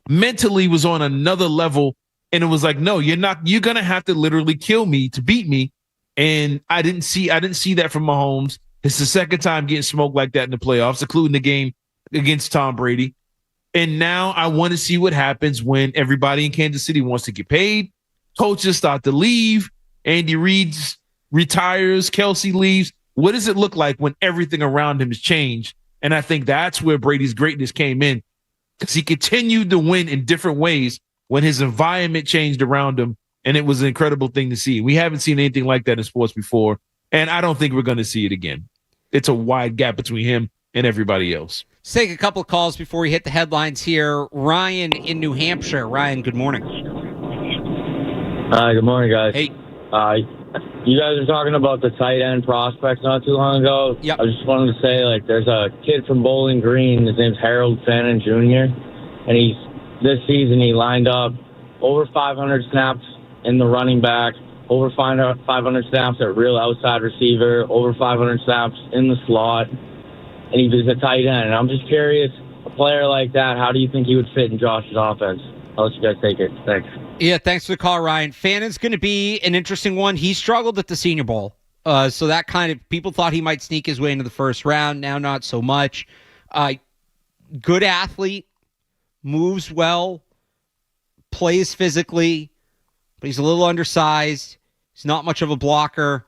mentally was on another level. And it was like, no, you're going to have to literally kill me to beat me. And I didn't see that from Mahomes. It's the second time getting smoked like that in the playoffs, including the game against Tom Brady. And now I want to see what happens when everybody in Kansas City wants to get paid. Coaches start to leave. Andy Reid retires. Kelce leaves. What does it look like when everything around him has changed? And I think that's where Brady's greatness came in, because he continued to win in different ways when his environment changed around him. And it was an incredible thing to see. We haven't seen anything like that in sports before. And I don't think we're going to see it again. It's a wide gap between him and everybody else. Let's take a couple of calls before we hit the headlines here. Ryan in New Hampshire. Ryan, good morning. Hi, good morning, guys. Hey. You guys were talking about the tight end prospects not too long ago. Yep. I just wanted to say, there's a kid from Bowling Green. His name's Harold Fannin Jr. And this season he lined up over 500 snaps in the running back, over 500 snaps at real outside receiver, over 500 snaps in the slot, and he was a tight end. And I'm just curious, a player like that, how do you think he would fit in Josh's offense? I'll let you guys take it. Thanks. Yeah, thanks for the call, Ryan. Fannon's going to be an interesting one. He struggled at the Senior Bowl. So that kind of, people thought he might sneak his way into the first round. Now, not so much. Good athlete, moves well, plays physically, but he's a little undersized. He's not much of a blocker.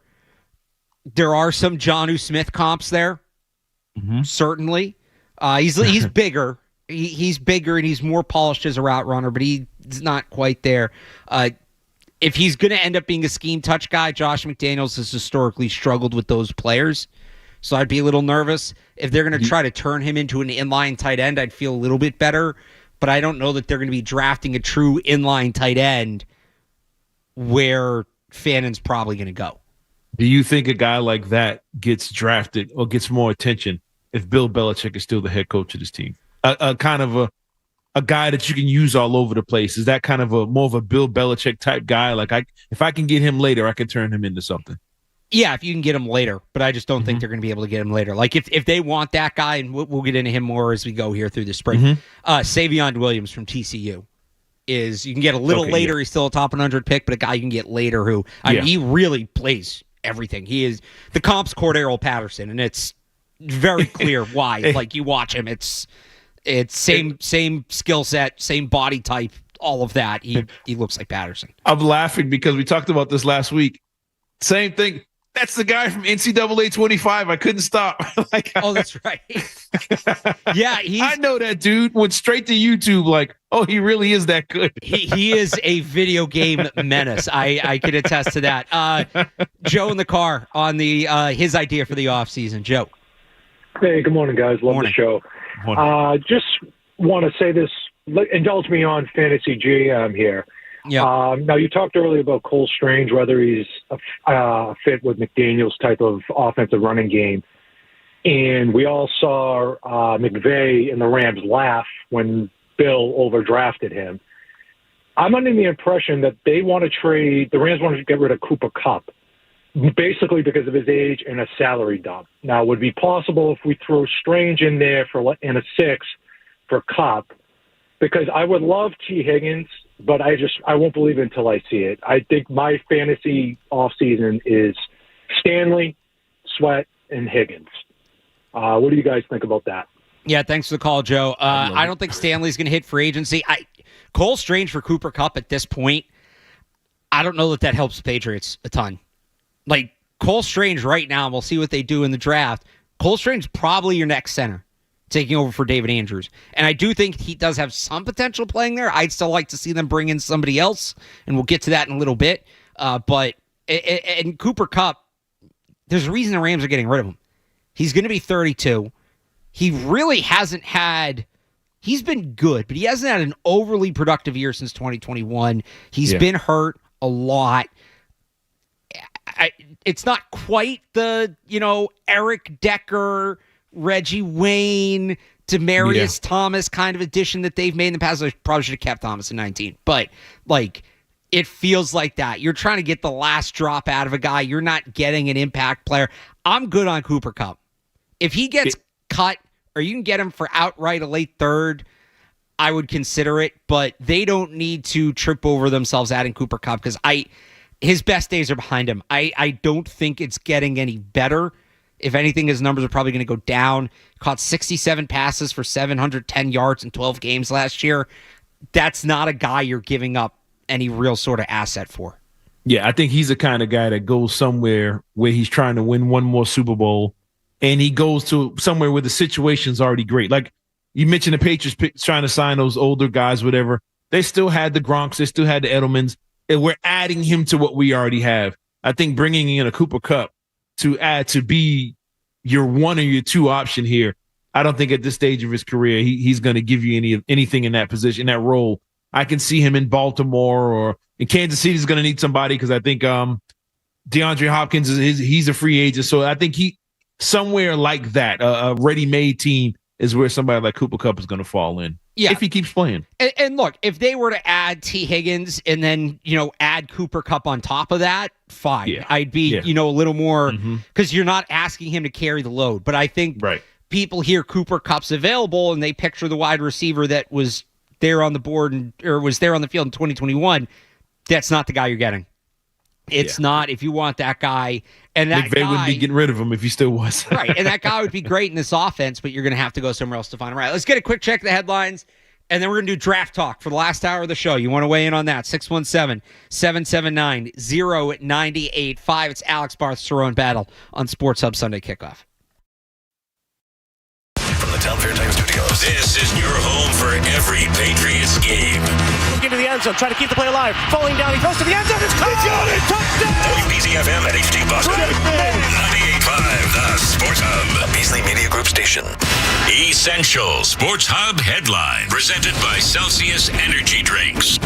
There are some Jonnu Smith comps there, certainly. He's bigger. He's bigger and he's more polished as a route runner, but he's not quite there. If he's going to end up being a scheme touch guy, Josh McDaniels has historically struggled with those players. So I'd be a little nervous. If they're going to try to turn him into an inline tight end, I'd feel a little bit better. But I don't know that they're going to be drafting a true inline tight end where Fannon's probably going to go. Do you think a guy like that gets drafted or gets more attention if Bill Belichick is still the head coach of this team? A kind of a guy that you can use all over the place. Is that kind of more of a Bill Belichick type guy? If I can get him later, I can turn him into something. Yeah, if you can get him later, but I just don't think they're going to be able to get him later. Like if they want that guy, and we'll get into him more as we go here through the spring. Savion Williams from TCU is, you can get a little later. Yeah. He's still a top 100 pick, but a guy you can get later who he really plays everything. He is the comp's Cordero Patterson, and it's very clear why. Like you watch him, it's same skill set, same body type, all of that. He looks like Patterson. I'm laughing because we talked about this last week. Same thing. That's the guy from NCAA 25. I couldn't stop. Oh, that's right. Yeah, I know that dude. Went straight to YouTube. He really is that good. he is a video game menace. I can attest to that. Joe in the car on the his idea for the offseason. Joe. Hey, good morning, guys. Love the show. Just want to say this. Indulge me on Fantasy GM here. Yeah. Now, you talked earlier about Cole Strange, whether he's a fit with McDaniel's type of offensive running game. And we all saw McVay and the Rams laugh when Bill overdrafted him. I'm under the impression that the Rams want to get rid of Cooper Kupp, basically because of his age and a salary dump. Now, would it be possible if we throw Strange in there in a 6 for Kupp? Because I would love T. Higgins, but I won't believe it until I see it. I think my fantasy offseason is Stanley, Sweat, and Higgins. What do you guys think about that? Yeah, thanks for the call, Joe. I don't think Stanley's going to hit free agency. Cole Strange for Cooper Kupp at this point, I don't know that helps the Patriots a ton. Cole Strange right now, and we'll see what they do in the draft. Cole Strange's probably your next center, taking over for David Andrews. And I do think he does have some potential playing there. I'd still like to see them bring in somebody else, and we'll get to that in a little bit. But Cooper Kupp, there's a reason the Rams are getting rid of him. He's going to be 32. He really hasn't had... He's been good, but he hasn't had an overly productive year since 2021. He's been hurt a lot. It's not quite the, Eric Decker, Reggie Wayne, Demaryius Thomas kind of addition that they've made in the past. I probably should have kept Thomas in 19. But, it feels like that. You're trying to get the last drop out of a guy. You're not getting an impact player. I'm good on Cooper Kupp. If he gets cut, or you can get him for outright a late third, I would consider it. But they don't need to trip over themselves adding Cooper Kupp because his best days are behind him. I don't think it's getting any better. If anything, his numbers are probably going to go down. Caught 67 passes for 710 yards in 12 games last year. That's not a guy you're giving up any real sort of asset for. Yeah, I think he's the kind of guy that goes somewhere where he's trying to win one more Super Bowl, and he goes to somewhere where the situation's already great. Like you mentioned, the Patriots trying to sign those older guys, whatever. They still had the Gronks. They still had the Edelmans. And we're adding him to what we already have. I think bringing in a Cooper Kupp to be your one or your two option here, I don't think at this stage of his career he's going to give you anything in that position, that role. I can see him in Baltimore or in Kansas City is going to need somebody because I think DeAndre Hopkins he's a free agent. So I think he somewhere like that, a ready-made team is where somebody like Cooper Kupp is going to fall in. Yeah. If he keeps playing. And look, if they were to add T. Higgins and then, add Cooper Kupp on top of that, fine. Yeah. I'd be, a little more because you're not asking him to carry the load. But I think people hear Cooper Kupp's available and they picture the wide receiver that was there on the board or was there on the field in 2021. That's not the guy you're getting. It's not if you want that guy. And that McVay wouldn't be getting rid of him if he still was. Right. And that guy would be great in this offense, but you're going to have to go somewhere else to find him. Right. Let's get a quick check of the headlines, and then we're going to do draft talk for the last hour of the show. You want to weigh in on that? 617-779-0985. It's Alex Barth Cerrone Battle on Sports Hub Sunday Kickoff. From the Town Fair Time Studios, this is your home for every Patriots game. Look into the end zone, try to keep the play alive. Falling down, he goes to the end zone. It's caught! Touchdown! WBZ-FM at HD Boston. 98.5, the Sports Hub. A Beasley Media Group station. Essential Sports Hub headline. Presented by Celsius Energy Drinks.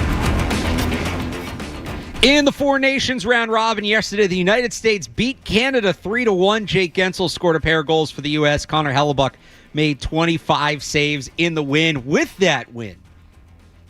In the Four Nations round robin yesterday, the United States beat Canada 3-1. Jake Gensel scored a pair of goals for the U.S. Connor Hellebuck made 25 saves in the win. With that win,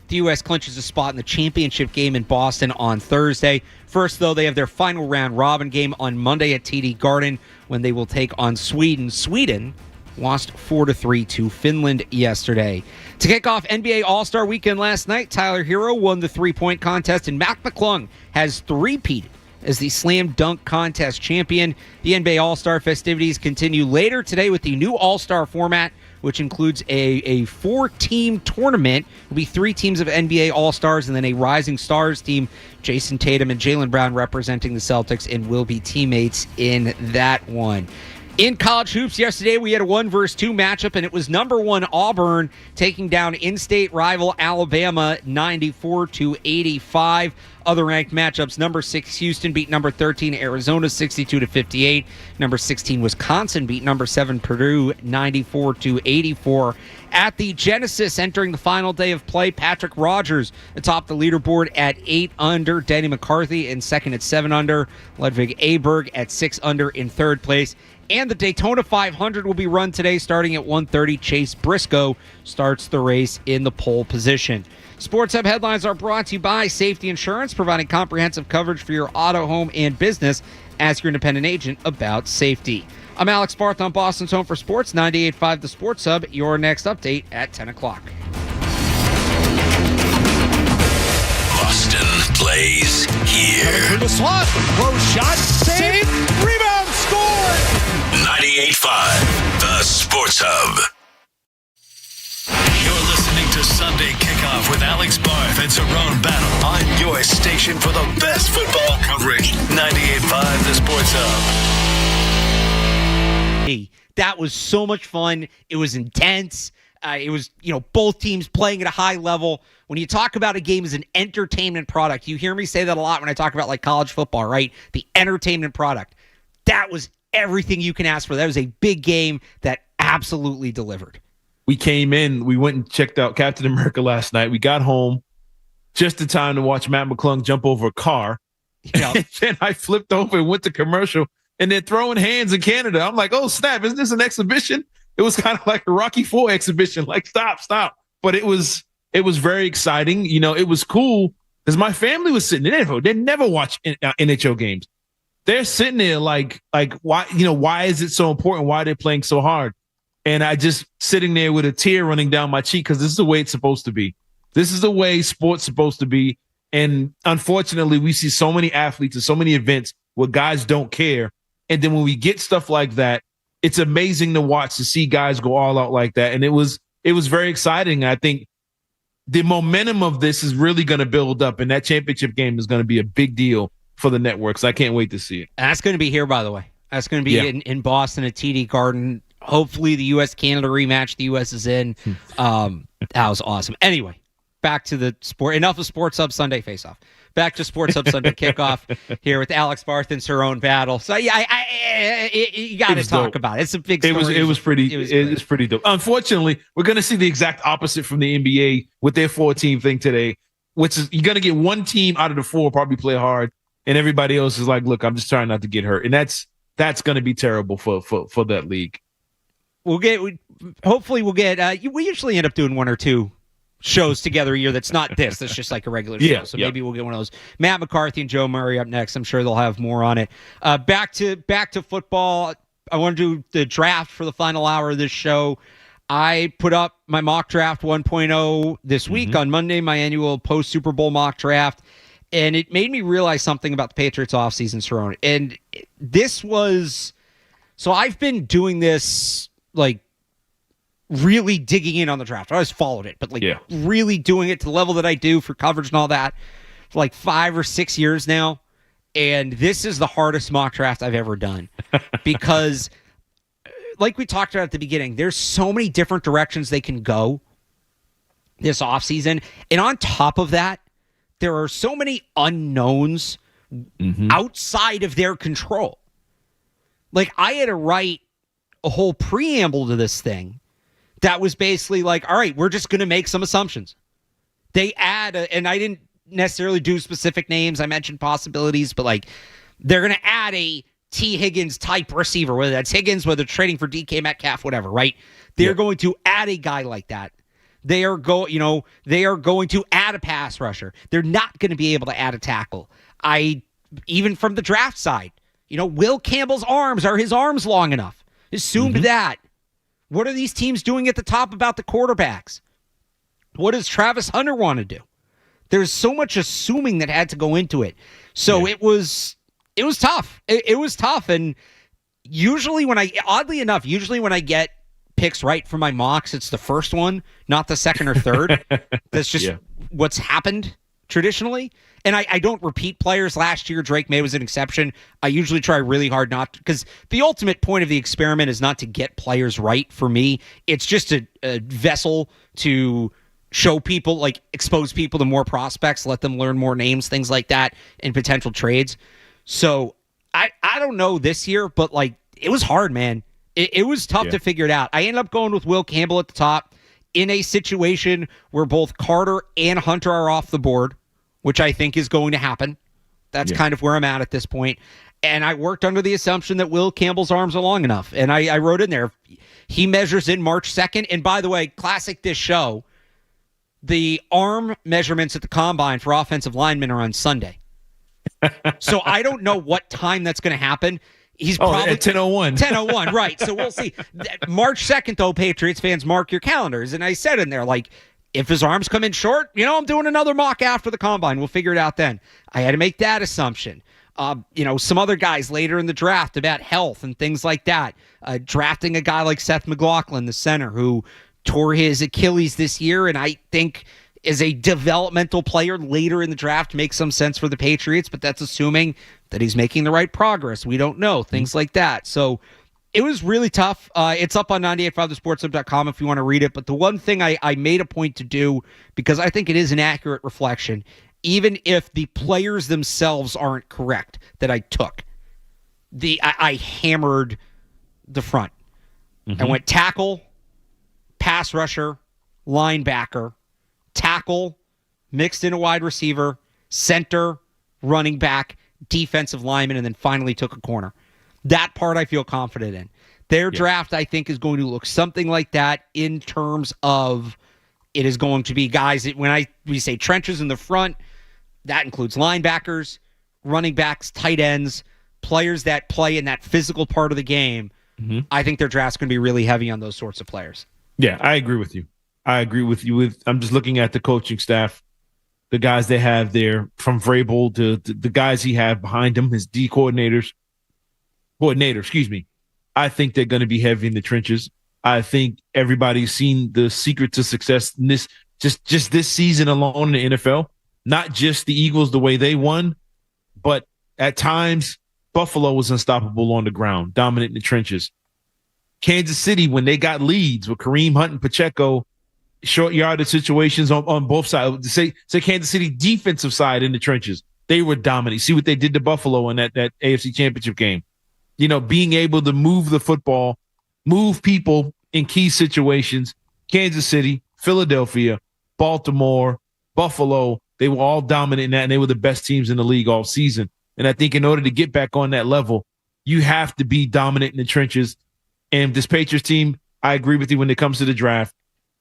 the U.S. clinches a spot in the championship game in Boston on Thursday. First, though, they have their final round robin game on Monday at TD Garden when they will take on Sweden. Sweden lost 4-3 to Finland yesterday. To kick off NBA All-Star Weekend last night, Tyler Hero won the three-point contest, and Mac McClung has three-peated as the Slam Dunk Contest champion. The NBA All-Star festivities continue later today with the new All-Star format, which includes a four-team tournament. It will be three teams of NBA All-Stars and then a Rising Stars team. Jason Tatum and Jaylen Brown representing the Celtics and will be teammates in that one. In college hoops yesterday, we had a 1-2 matchup, and it was number 1 Auburn taking down in-state rival Alabama 94-85. Other ranked matchups, number 6 Houston beat number 13 Arizona 62-58. Number 16 Wisconsin beat number 7 Purdue 94-84. At the Genesis, entering the final day of play, Patrick Rogers atop the leaderboard at 8 under. Danny McCarthy in second at 7 under. Ludwig Aberg at 6 under in third place. And the Daytona 500 will be run today starting at 1:30. Chase Briscoe starts the race in the pole position. Sports Hub headlines are brought to you by Safety Insurance, providing comprehensive coverage for your auto, home, and business. Ask your independent agent about safety. I'm Alex Barth on Boston's Home for Sports, 98.5 The Sports Hub. Your next update at 10 o'clock. Boston plays here. Through the slot, close shot, save, rebound, score! 98.5 The Sports Hub. You're listening to Sunday Kickoff with Alex Barth and Cerrone Battle on your station for the best football coverage. 98.5 The Sports Hub. that was so much fun. It was intense. It was, both teams playing at a high level. When you talk about a game as an entertainment product, you hear me say that a lot when I talk about like college football, right? The entertainment product. That was everything you can ask for. That was a big game that absolutely delivered. We came in, we went and checked out Captain America last night. We got home just in time to watch Matt McClung jump over a car. Yep. And then I flipped over and went to commercial, and they're throwing hands in Canada. I'm like, oh, snap, isn't this an exhibition? It was kind of like a Rocky IV exhibition. Like, stop. But it was very exciting. It was cool because my family was sitting there. They never watch NHL games. They're sitting there like why is it so important? Why are they playing so hard? And I just sitting there with a tear running down my cheek because this is the way it's supposed to be. This is the way sports supposed to be. And unfortunately, we see so many athletes and so many events where guys don't care. And then when we get stuff like that, it's amazing to watch, to see guys go all out like that. And it was very exciting. I think the momentum of this is really going to build up, and that championship game is going to be a big deal for the networks. I can't wait to see it. And that's going to be here, by the way. That's going to be in Boston at TD Garden. Hopefully the U.S.-Canada rematch. The U.S. is in. That was awesome. Anyway, back to the sport. Enough of Sports Hub Sunday Face-Off. Back to Sports Hub Sunday Kickoff here with Alex Barth and Cerrone Battle. So you got to talk about it. It's a big story. It was pretty dope. Unfortunately, we're going to see the exact opposite from the NBA with their 4-team thing today, which is you're going to get one team out of the 4 probably play hard, and everybody else is like, look, I'm just trying not to get hurt, and that's going to be terrible for that league. Hopefully we'll get. We usually end up doing 1 or 2 shows together a year that's not this. That's just like a regular show. So maybe we'll get one of those. Matt McCarthy and Joe Murray up next. I'm sure they'll have more on it. Back to football. I want to do the draft for the final hour of this show. I put up my mock draft 1.0 this week on Monday, my annual post-Super Bowl mock draft, and it made me realize something about the Patriots offseason, Cerrone. And this was... So I've been doing this, like, really digging in on the draft. I always followed it, but really doing it to the level that I do for coverage and all that for like 5 or 6 years now. And this is the hardest mock draft I've ever done because like we talked about at the beginning, there's so many different directions they can go this offseason. And on top of that, there are so many unknowns outside of their control. Like I had to write a whole preamble to this thing that was basically like, all right, we're just going to make some assumptions. They add, and I didn't necessarily do specific names. I mentioned possibilities, but like they're going to add a T. Higgins type receiver, whether that's Higgins, whether it's trading for DK Metcalf, whatever, right? They're going to add a guy like that. They are going to add a pass rusher. They're not going to be able to add a tackle. Even from the draft side, Will Campbell's arms, are his arms long enough? Assumed that. What are these teams doing at the top about the quarterbacks? What does Travis Hunter want to do? There's so much assuming that had to go into it. So it was tough. It was tough. And usually when I get picks right for my mocks, it's the first one, not the second or third. That's just what's happened traditionally. And I don't repeat players. Last year, Drake May was an exception. I usually try really hard not to, because the ultimate point of the experiment is not to get players right for me. It's just a vessel to show people, like expose people to more prospects, let them learn more names, things like that, and potential trades. So I don't know this year, but like it was hard, man. It was tough to figure it out. I ended up going with Will Campbell at the top in a situation where both Carter and Hunter are off the board, which I think is going to happen. That's kind of where I'm at this point. And I worked under the assumption that Will Campbell's arms are long enough. And I wrote in there, he measures in March 2nd. And by the way, classic this show, the arm measurements at the combine for offensive linemen are on Sunday. So I don't know what time that's going to happen. He's probably at 10:01. 10:01, right. So we'll see. March 2nd, though, Patriots fans, mark your calendars. And I said in there, like, if his arms come in short, I'm doing another mock after the combine. We'll figure it out then. I had to make that assumption. Some other guys later in the draft about health and things like that. Drafting a guy like Seth McLaughlin, the center, who tore his Achilles this year, and I think is a developmental player later in the draft makes some sense for the Patriots, but that's assuming that he's making the right progress. We don't know. Things like that. So It was really tough. It's up on 985thesportshub.com if you want to read it. But the one thing I made a point to do, because I think it is an accurate reflection, even if the players themselves aren't correct, that I took. I hammered the front. I went tackle, pass rusher, linebacker, tackle, mixed in a wide receiver, center, running back, defensive lineman, and then finally took a corner. That part I feel confident in. Their draft, I think, is going to look something like that in terms of it is going to be guys that when we say trenches in the front, that includes linebackers, running backs, tight ends, players that play in that physical part of the game. I think their draft's going to be really heavy on those sorts of players. Yeah, I agree with you. I'm just looking at the coaching staff, the guys they have there, from Vrabel to the guys he have behind him, his coordinator, I think they're going to be heavy in the trenches. I think everybody's seen the secret to success in this, just this season alone in the NFL. Not just the Eagles, the way they won, but at times Buffalo was unstoppable on the ground, dominant in the trenches. Kansas City, when they got leads with Kareem Hunt and Pacheco, short yardage situations on both sides. Say Kansas City defensive side in the trenches, they were dominant. See what they did to Buffalo in that AFC Championship game. Being able to move the football, move people in key situations. Kansas City, Philadelphia, Baltimore, Buffalo, they were all dominant in that, and they were the best teams in the league all season. And I think in order to get back on that level, you have to be dominant in the trenches. And this Patriots team, I agree with you when it comes to the draft.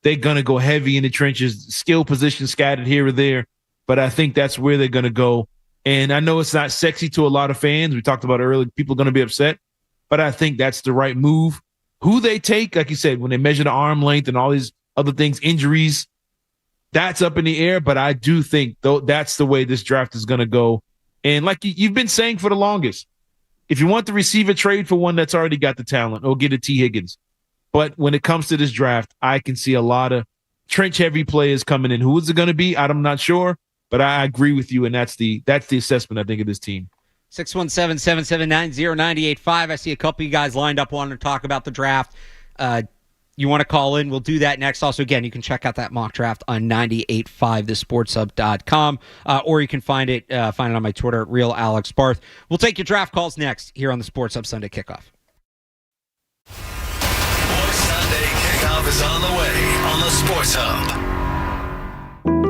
They're going to go heavy in the trenches, skill positions scattered here or there. But I think that's where they're going to go. And I know it's not sexy to a lot of fans. We talked about it earlier. People are going to be upset. But I think that's the right move. Who they take, like you said, when they measure the arm length and all these other things, injuries, that's up in the air. But I do think, though, that's the way this draft is going to go. And like you've been saying for the longest, if you want the receiver, trade for one that's already got the talent or get a T. Higgins. But when it comes to this draft, I can see a lot of trench-heavy players coming in. Who is it going to be? I'm not sure. But I agree with you, and that's the assessment, I think, of this team. 617-779-0985. I see a couple of you guys lined up wanting to talk about the draft. You want to call in, we'll do that next. Also, again, you can check out that mock draft on 985thesportshub.com, or you can find it on my Twitter at RealAlexBarth. We'll take your draft calls next here on the Sports Hub Sunday Kickoff. More Sunday Kickoff is on the way on the Sports Hub.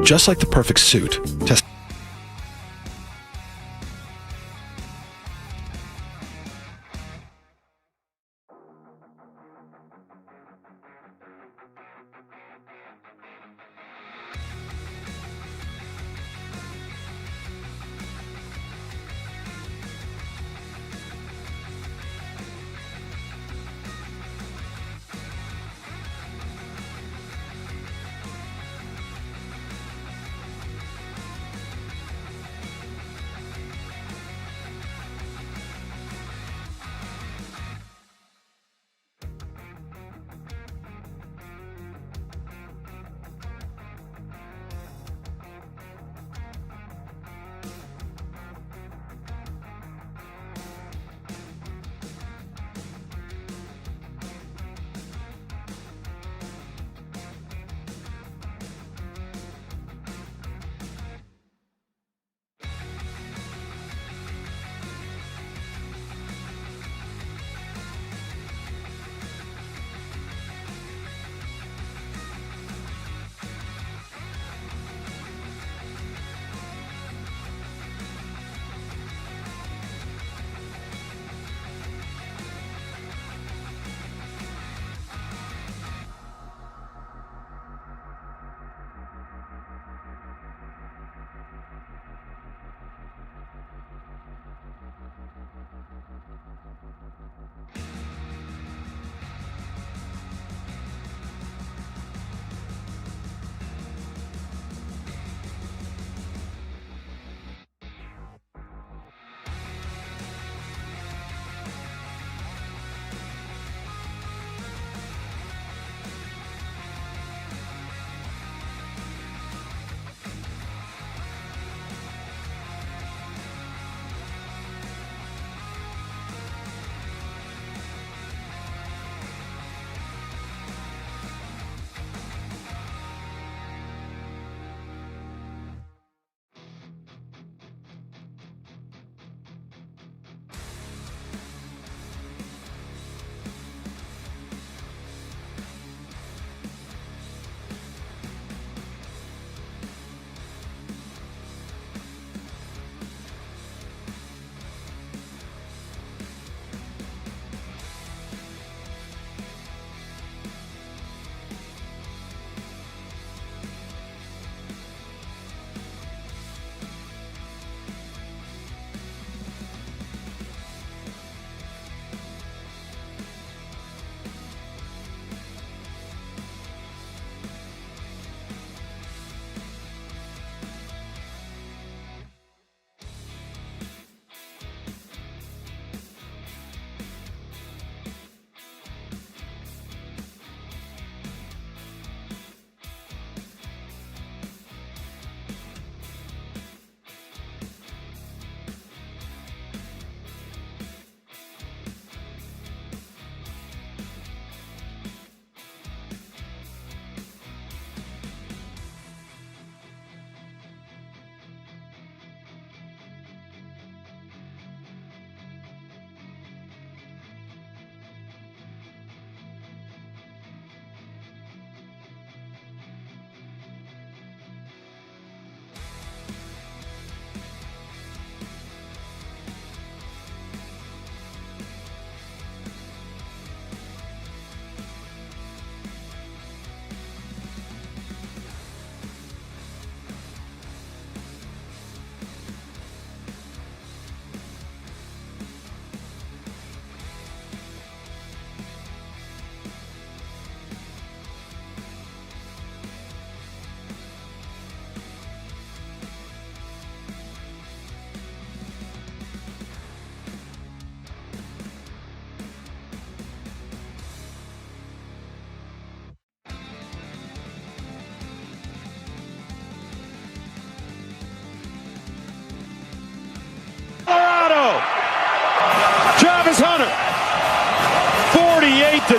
Just like the perfect suit,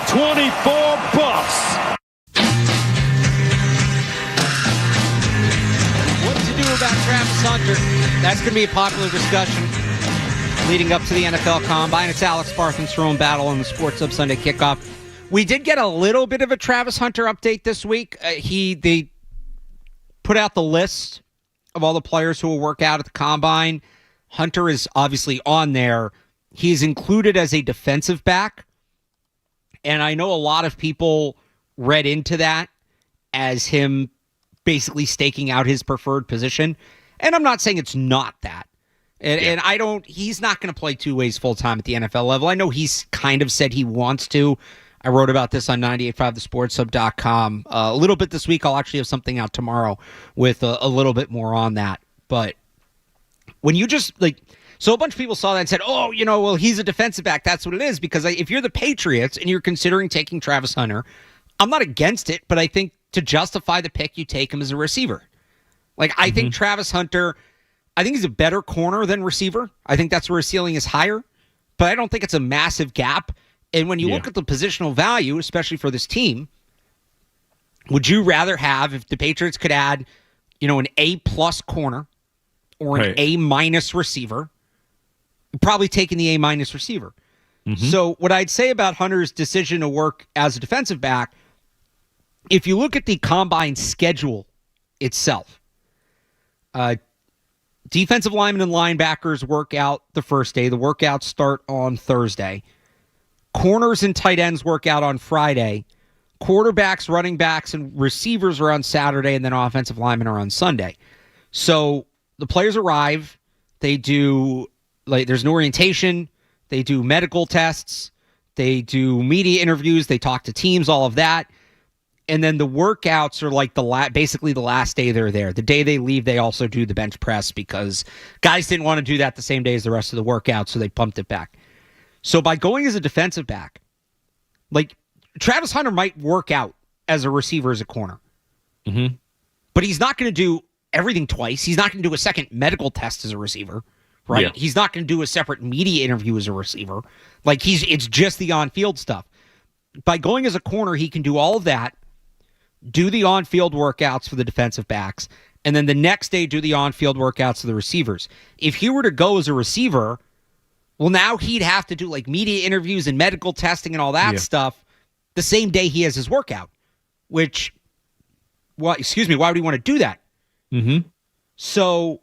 24 buffs. What to do about Travis Hunter? That's going to be a popular discussion leading up to the NFL Combine. It's Alex Barth and Cerrone Battle on the Sports Hub Sunday Kickoff. We did get a little bit of a Travis Hunter update this week. They put out the list of all the players who will work out at the Combine. Hunter is obviously on there. He's included as a defensive back. And I know a lot of people read into that as him basically staking out his preferred position. And I'm not saying it's not that. And he's not going to play two ways full time at the NFL level. I know he's kind of said he wants to. I wrote about this on 985thesportshub.com a little bit this week. I'll actually have something out tomorrow with a little bit more on that. But when you just so a bunch of people saw that and said, oh, well, he's a defensive back. That's what it is. Because if you're the Patriots and you're considering taking Travis Hunter, I'm not against it, but I think to justify the pick, you take him as a receiver. I think Travis Hunter, I think he's a better corner than receiver. I think that's where his ceiling is higher, but I don't think it's a massive gap. And when you look at the positional value, especially for this team, would you rather have, if the Patriots could add, an A-plus corner or an A-minus receiver, probably taking the A-minus receiver. So what I'd say about Hunter's decision to work as a defensive back, if you look at the Combine schedule itself, defensive linemen and linebackers work out the first day. The workouts start on Thursday. Corners and tight ends work out on Friday. Quarterbacks, running backs, and receivers are on Saturday, and then offensive linemen are on Sunday. So the players arrive. They do, there's an orientation. They do medical tests. They do media interviews. They talk to teams, all of that. And then the workouts are basically the last day they're there. The day they leave, they also do the bench press because guys didn't want to do that the same day as the rest of the workout, so they pumped it back. So by going as a defensive back, Travis Hunter might work out as a receiver, as a corner. But he's not going to do everything twice. He's not going to do a second medical test as a receiver, right? Yeah. He's not going to do a separate media interview as a receiver. It's just the on-field stuff. By going as a corner, he can do all of that, do the on-field workouts for the defensive backs, and then the next day do the on-field workouts for the receivers. If he were to go as a receiver, well, now he'd have to do media interviews and medical testing and all that stuff the same day he has his workout, which, why would he want to do that? So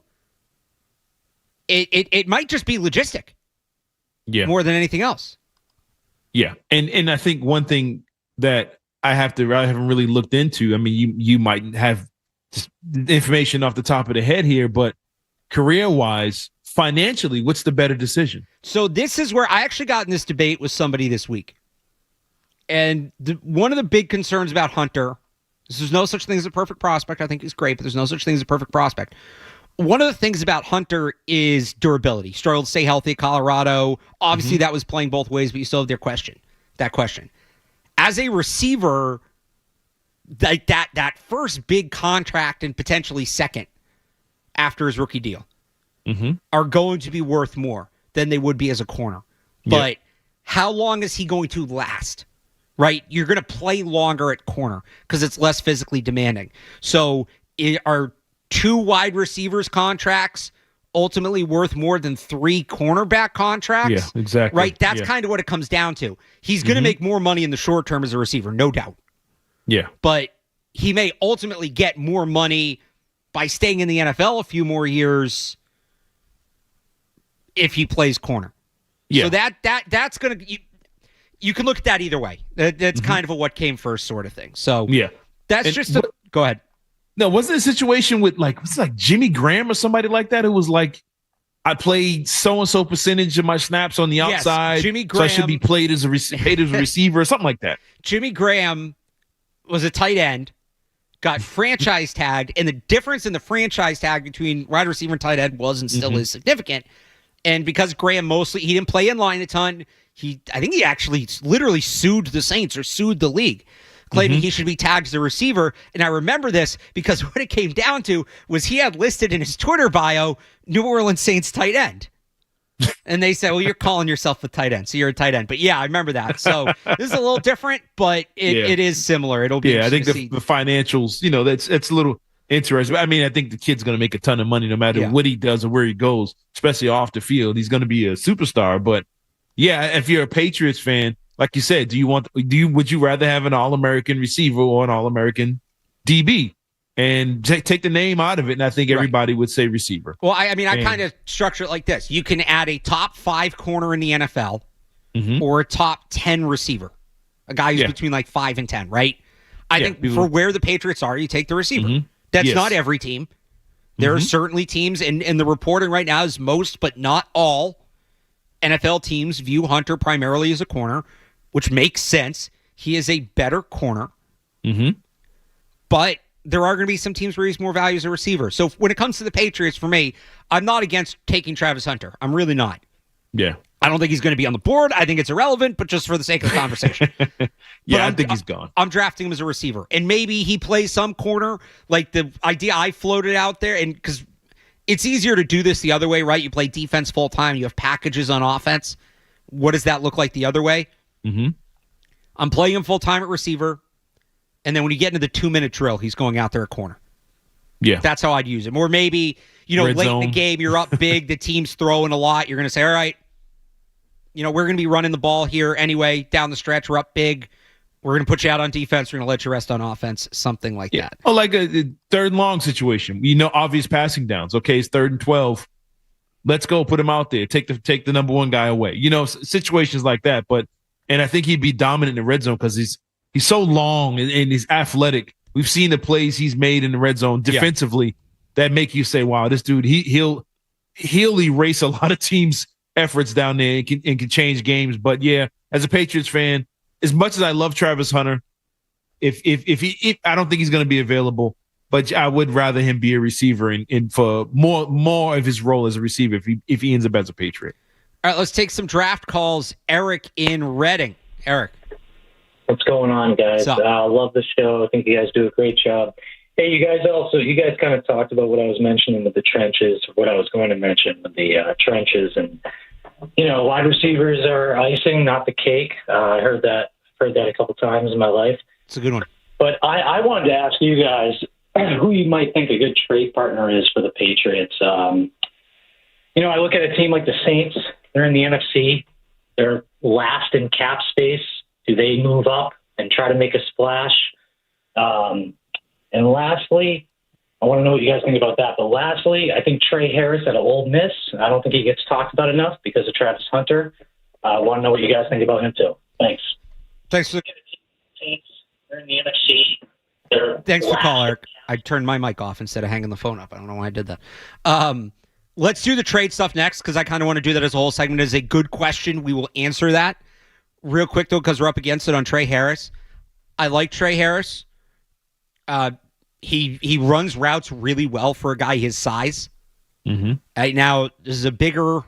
it might just be logistic more than anything else. Yeah. And I think one thing that I haven't really looked into, I mean, you might have just information off the top of the head here, but career-wise, financially, what's the better decision? So this is where I actually got in this debate with somebody this week. And one of the big concerns about Hunter, there's no such thing as a perfect prospect. I think he's great, but there's no such thing as a perfect prospect. One of the things about Hunter is durability. Struggled to stay healthy at Colorado. Obviously, that was playing both ways, but you still have that question. As a receiver, that first big contract and potentially second after his rookie deal are going to be worth more than they would be as a corner. But how long is he going to last? Right? You're going to play longer at corner because it's less physically demanding. So are two wide receivers contracts ultimately worth more than three cornerback contracts? Yeah, exactly. Right? That's kind of what it comes down to. He's going to make more money in the short term as a receiver, no doubt. Yeah. But he may ultimately get more money by staying in the NFL a few more years if he plays corner. Yeah. So that's going to... You can look at that either way. That's kind of a what came first sort of thing. So that's go ahead. No, wasn't it a situation with was it Jimmy Graham or somebody like that? It was I played so-and-so percentage of my snaps on the outside. Jimmy Graham, so I should be paid as a receiver or something like that. Jimmy Graham was a tight end, got franchise tagged, and the difference in the franchise tag between wide receiver and tight end was and still is significant. And because Graham he didn't play in line a ton, I think he actually literally sued the Saints or sued the league, claiming he should be tagged as a receiver. And I remember this because what it came down to was he had listed in his Twitter bio New Orleans Saints tight end. And they said, well, you're calling yourself a tight end, so you're a tight end. But yeah, I remember that. So this is a little different, but it is similar. It'll be I think the financials, that's a little interesting. I mean, I think the kid's going to make a ton of money no matter what he does or where he goes, especially off the field. He's going to be a superstar. But yeah, if you're a Patriots fan, like you said, would you rather have an All-American receiver or an All-American DB? And take the name out of it, and I think everybody would say receiver. Well, I kind of structure it like this. You can add a top 5 corner in the NFL or a top 10 receiver, a guy who's between like 5 and 10, right? I think for where the Patriots are, you take the receiver. That's not every team. There are certainly teams, and the reporting right now is most, but not all, NFL teams view Hunter primarily as a corner, which makes sense. He is a better corner. But there are going to be some teams where he's more value as a receiver. So when it comes to the Patriots, for me, I'm not against taking Travis Hunter. I'm really not. Yeah. I don't think he's going to be on the board. I think it's irrelevant, but just for the sake of the conversation. I think he's gone. I'm drafting him as a receiver. And maybe he plays some corner, like the idea I floated out there. And because it's easier to do this the other way, right? You play defense full time. You have packages on offense. What does that look like the other way? I'm playing him full time at receiver. And then when you get into the 2-minute drill, he's going out there at corner. Yeah. That's how I'd use him. Or maybe, Red late zone. in the game, you're up big, the team's throwing a lot. You're going to say, all right, we're going to be running the ball here anyway. Down the stretch, we're up big. We're going to put you out on defense. We're going to let you rest on offense. Something like that. Oh, like a third and long situation. Obvious passing downs. Okay, it's 3rd and 12. Let's go. Put him out there. Take the number 1 guy away. Situations like that. And I think he'd be dominant in the red zone because he's so long and he's athletic. We've seen the plays he's made in the red zone defensively that make you say, wow, this dude, he'll erase a lot of teams' efforts down there and can change games. But yeah, as a Patriots fan, as much as I love Travis Hunter, if I don't think he's going to be available, but I would rather him be a receiver and for more of his role as a receiver if he ends up as a Patriot. All right, let's take some draft calls. Eric in Reading. Eric. What's going on, guys? Love the show. I think you guys do a great job. Hey, you guys kind of talked about what I was mentioning with the trenches, what I was going to mention with the trenches. And, wide receivers are icing, not the cake. I heard that a couple times in my life. It's a good one. But I wanted to ask you guys who you might think a good trade partner is for the Patriots. I look at a team like the Saints. They're in the NFC. They're last in cap space. Do they move up and try to make a splash? And lastly, I want to know what you guys think about that. But lastly, I think Trey Harris at Ole Miss, I don't think he gets talked about enough because of Travis Hunter. I want to know what you guys think about him too. Thanks. Thanks for They're in the NFC. Thanks for the call, Eric. I turned my mic off instead of hanging the phone up. I don't know why I did that. Let's do the trade stuff next because I kind of want to do that as a whole segment. It is a good question. We will answer that. Real quick, though, because we're up against it on Trey Harris. I like Trey Harris. He runs routes really well for a guy his size. Now, this is a bigger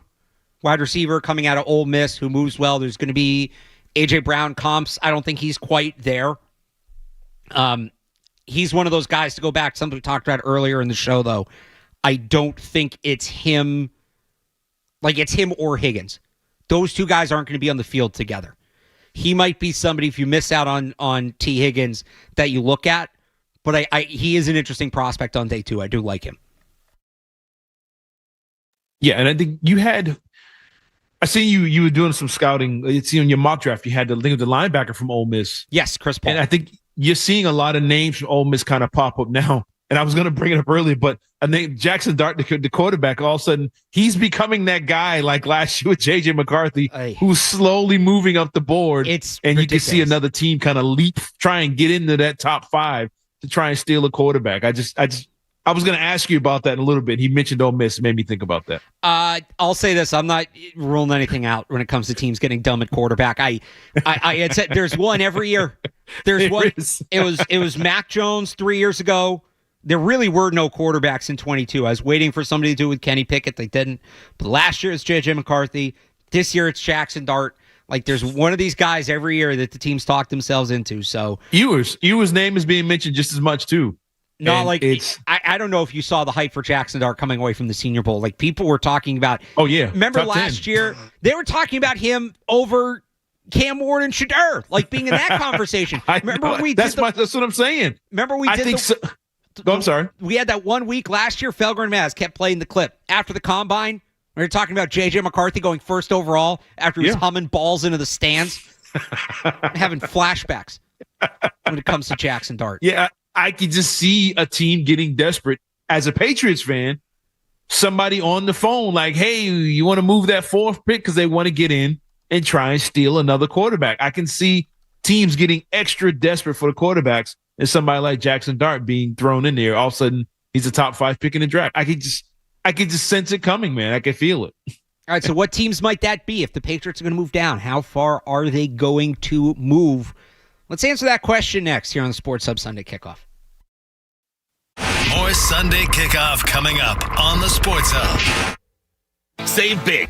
wide receiver coming out of Ole Miss who moves well. There's going to be A.J. Brown comps. I don't think he's quite there. He's one of those guys, to go back to something we talked about earlier in the show, though. I don't think it's him. Like, it's him or Higgins. Those two guys aren't going to be on the field together. He might be somebody, if you miss out on T. Higgins, that you look at. But he is an interesting prospect on day 2. I do like him. Yeah, and I think I see you were doing some scouting. It's in your mock draft. You had the linebacker from Ole Miss. Yes, Chris Paul. And I think you're seeing a lot of names from Ole Miss kind of pop up now. And I was going to bring it up earlier, but I think Jackson Dart, the quarterback, all of a sudden, he's becoming that guy like last year with J.J. McCarthy, who's slowly moving up the board. And ridiculous. You can see another team kind of try and get into that top 5 to try and steal a quarterback. I was going to ask you about that in a little bit. He mentioned Ole Miss. It made me think about that. I'll say this. I'm not ruling anything out when it comes to teams getting dumb at quarterback. I had said there's one every year. There's one. It was Mac Jones 3 years ago. There really were no quarterbacks in 22. I was waiting for somebody to do it with Kenny Pickett. They didn't. But last year it's J.J. McCarthy. This year it's Jackson Dart. Like, there's one of these guys every year that the teams talk themselves into. So Ewer's name is being mentioned just as much too. No, And like I don't know if you saw the hype for Jackson Dart coming away from the Senior Bowl. Like people were talking about. Oh yeah, remember top last 10. year they were talking about him over Cam Ward and Shedeur, like being in that conversation. Remember when we that's what I'm saying. Remember we I did. think so. Oh, I'm sorry. We had that 1 week last year. Felger and Maz kept playing the clip after the combine. We were talking about J.J. McCarthy going first overall after he was humming balls into the stands, having flashbacks when it comes to Jackson Dart. Yeah, I could just see a team getting desperate. As a Patriots fan, somebody on the phone like, hey, you want to move that 4th pick because they want to get in and try and steal another quarterback. I can see teams getting extra desperate for the quarterbacks and somebody like Jackson Dart being thrown in there. All of a sudden, he's a top 5 pick in the draft. I could just sense it coming, man. I could feel it. All right, so what teams might that be if the Patriots are going to move down? How far are they going to move? Let's answer that question next here on the Sports Hub Sunday Kickoff. More Sunday Kickoff coming up on the Sports Hub. Save big.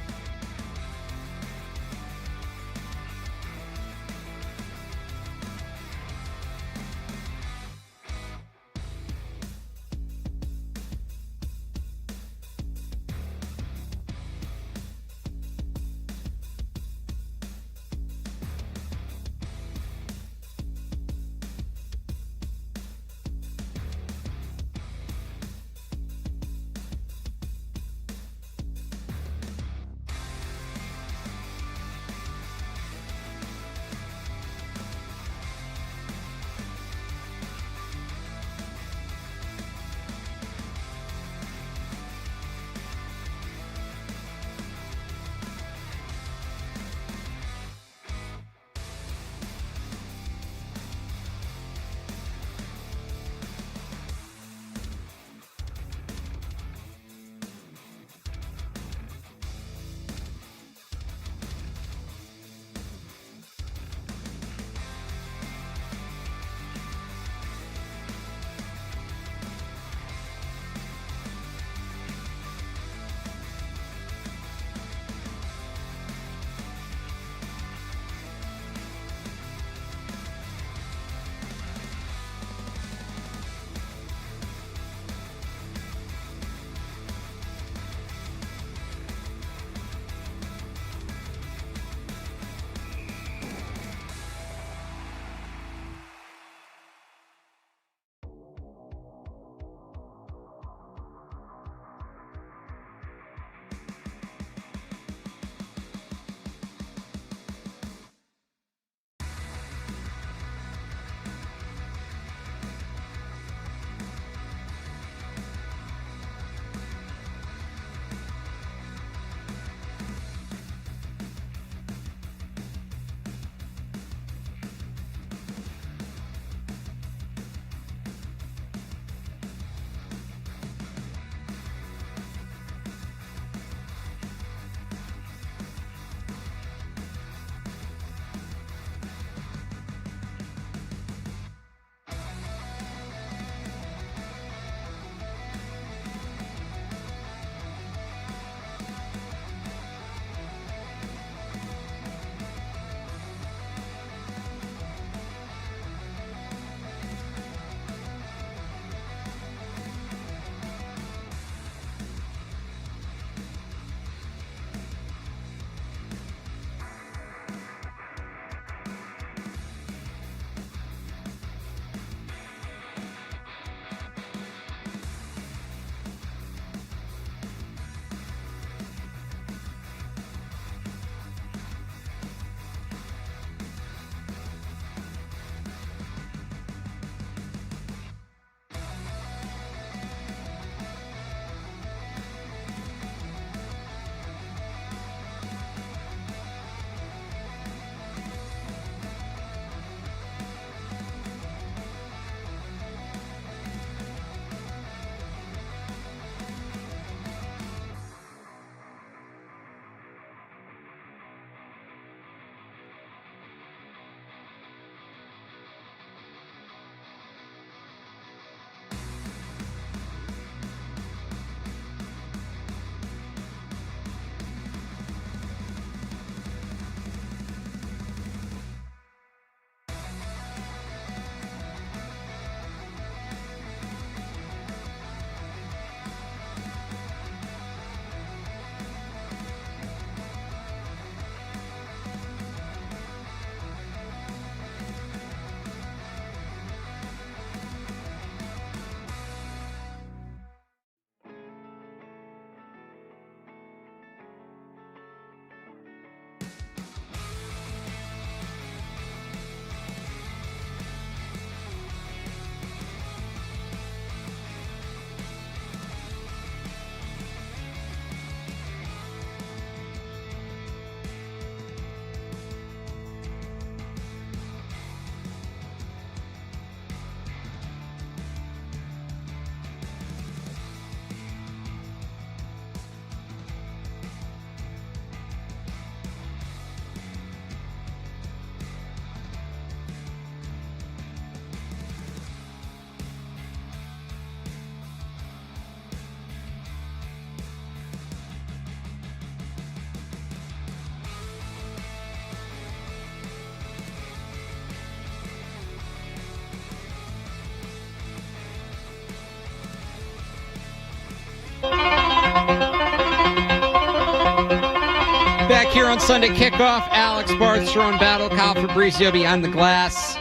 here on Sunday Kickoff. Alex, Barth, Cerrone Battle, Kyle Fabrizio behind the glass.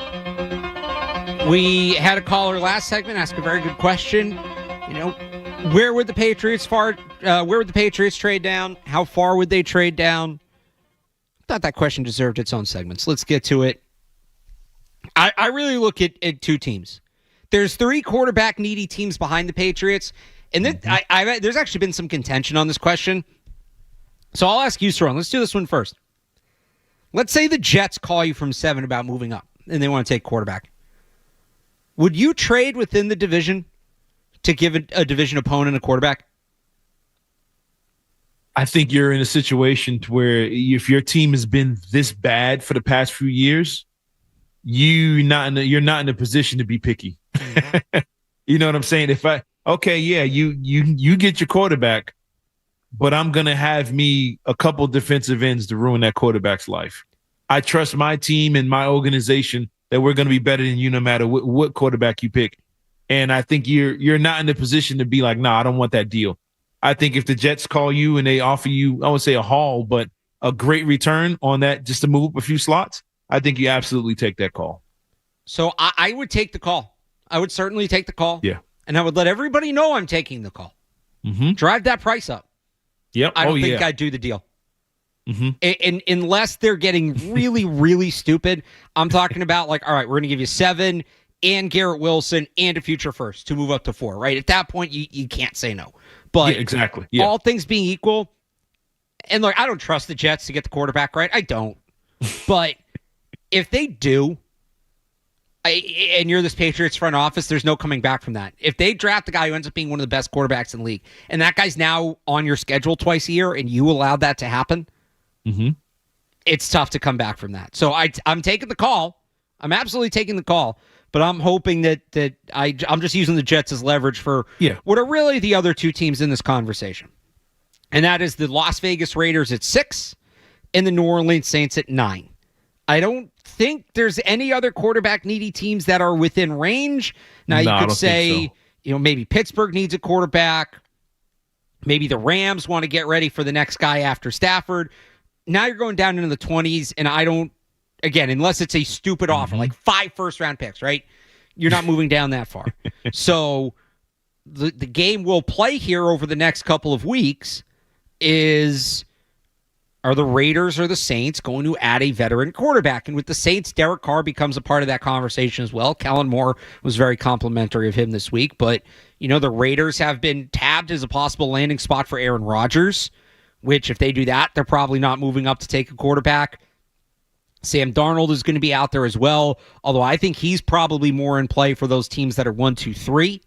We had a caller last segment ask a very good question. Where would the Patriots trade down? How far would they trade down? Thought that question deserved its own segments. Let's get to it. I really look at two teams. There's 3 quarterback needy teams behind the Patriots, and there's actually been some contention on this question. So I'll ask you, Cerrone. Let's do this one first. Let's say the Jets call you from 7 about moving up, and they want to take quarterback. Would you trade within the division to give a division opponent a quarterback? I think you're in a situation where if your team has been this bad for the past few years, you're not in a position to be picky. You know what I'm saying? You get your quarterback, but I'm going to have me a couple defensive ends to ruin that quarterback's life. I trust my team and my organization that we're going to be better than you no matter what quarterback you pick. And I think you're not in a position to be like, nah, I don't want that deal. I think if the Jets call you and they offer you, I won't say a haul, but a great return on that just to move up a few slots, I think you absolutely take that call. So I would take the call. I would certainly take the call. Yeah. And I would let everybody know I'm taking the call. Mm-hmm. Drive that price up. Yep. I don't think I'd do the deal. Mm-hmm. And unless they're getting really, really stupid, I'm talking about all right, we're going to give you 7 and Garrett Wilson and a future first to move up to 4, right? At that point, you can't say no. But exactly. Yeah. All things being equal, and I don't trust the Jets to get the quarterback right. I don't. But if they do, and you're this Patriots front office, there's no coming back from that. If they draft the guy who ends up being one of the best quarterbacks in the league, and that guy's now on your schedule twice a year, and you allowed that to happen, it's tough to come back from that. So I'm taking the call. I'm absolutely taking the call, but I'm hoping that I'm just using the Jets as leverage for what are really the other 2 teams in this conversation. And that is the Las Vegas Raiders at 6 and the New Orleans Saints at 9. I don't think there's any other quarterback needy teams that are within range. Now you could say, maybe Pittsburgh needs a quarterback. Maybe the Rams want to get ready for the next guy after Stafford. Now you're going down into the 20s, and I don't, again, unless it's a stupid offer, like 5 first-round picks, right? You're not moving down that far. So the game we'll play here over the next couple of weeks is, are the Raiders or the Saints going to add a veteran quarterback? And with the Saints, Derek Carr becomes a part of that conversation as well. Kellen Moore was very complimentary of him this week. But, the Raiders have been tabbed as a possible landing spot for Aaron Rodgers, which if they do that, they're probably not moving up to take a quarterback. Sam Darnold is going to be out there as well, although I think he's probably more in play for those teams that are 1, 2, 3.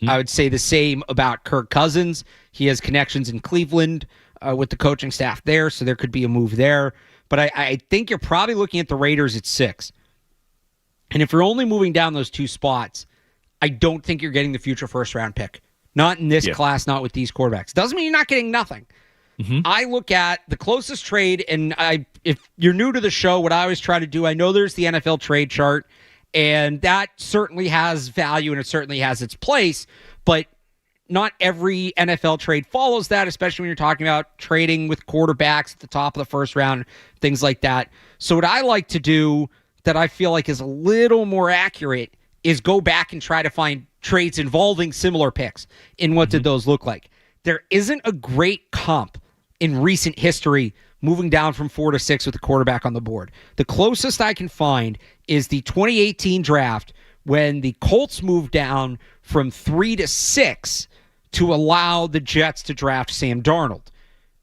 I would say the same about Kirk Cousins. He has connections in Cleveland with the coaching staff there, so there could be a move there. But I think you're probably looking at the Raiders at 6. And if you're only moving down those 2 spots, I don't think you're getting the future first-round pick. Not in this class, not with these quarterbacks. Doesn't mean you're not getting nothing. I look at the closest trade, and if you're new to the show, what I always try to do, I know there's the NFL trade chart, and that certainly has value and it certainly has its place, but not every NFL trade follows that, especially when you're talking about trading with quarterbacks at the top of the first round, things like that. So what I like to do that I feel like is a little more accurate is go back and try to find trades involving similar picks. And what did those look like? There isn't a great comp in recent history moving down from 4 to 6 with the quarterback on the board. The closest I can find is the 2018 draft when the Colts moved down from 3 to 6 to allow the Jets to draft Sam Darnold.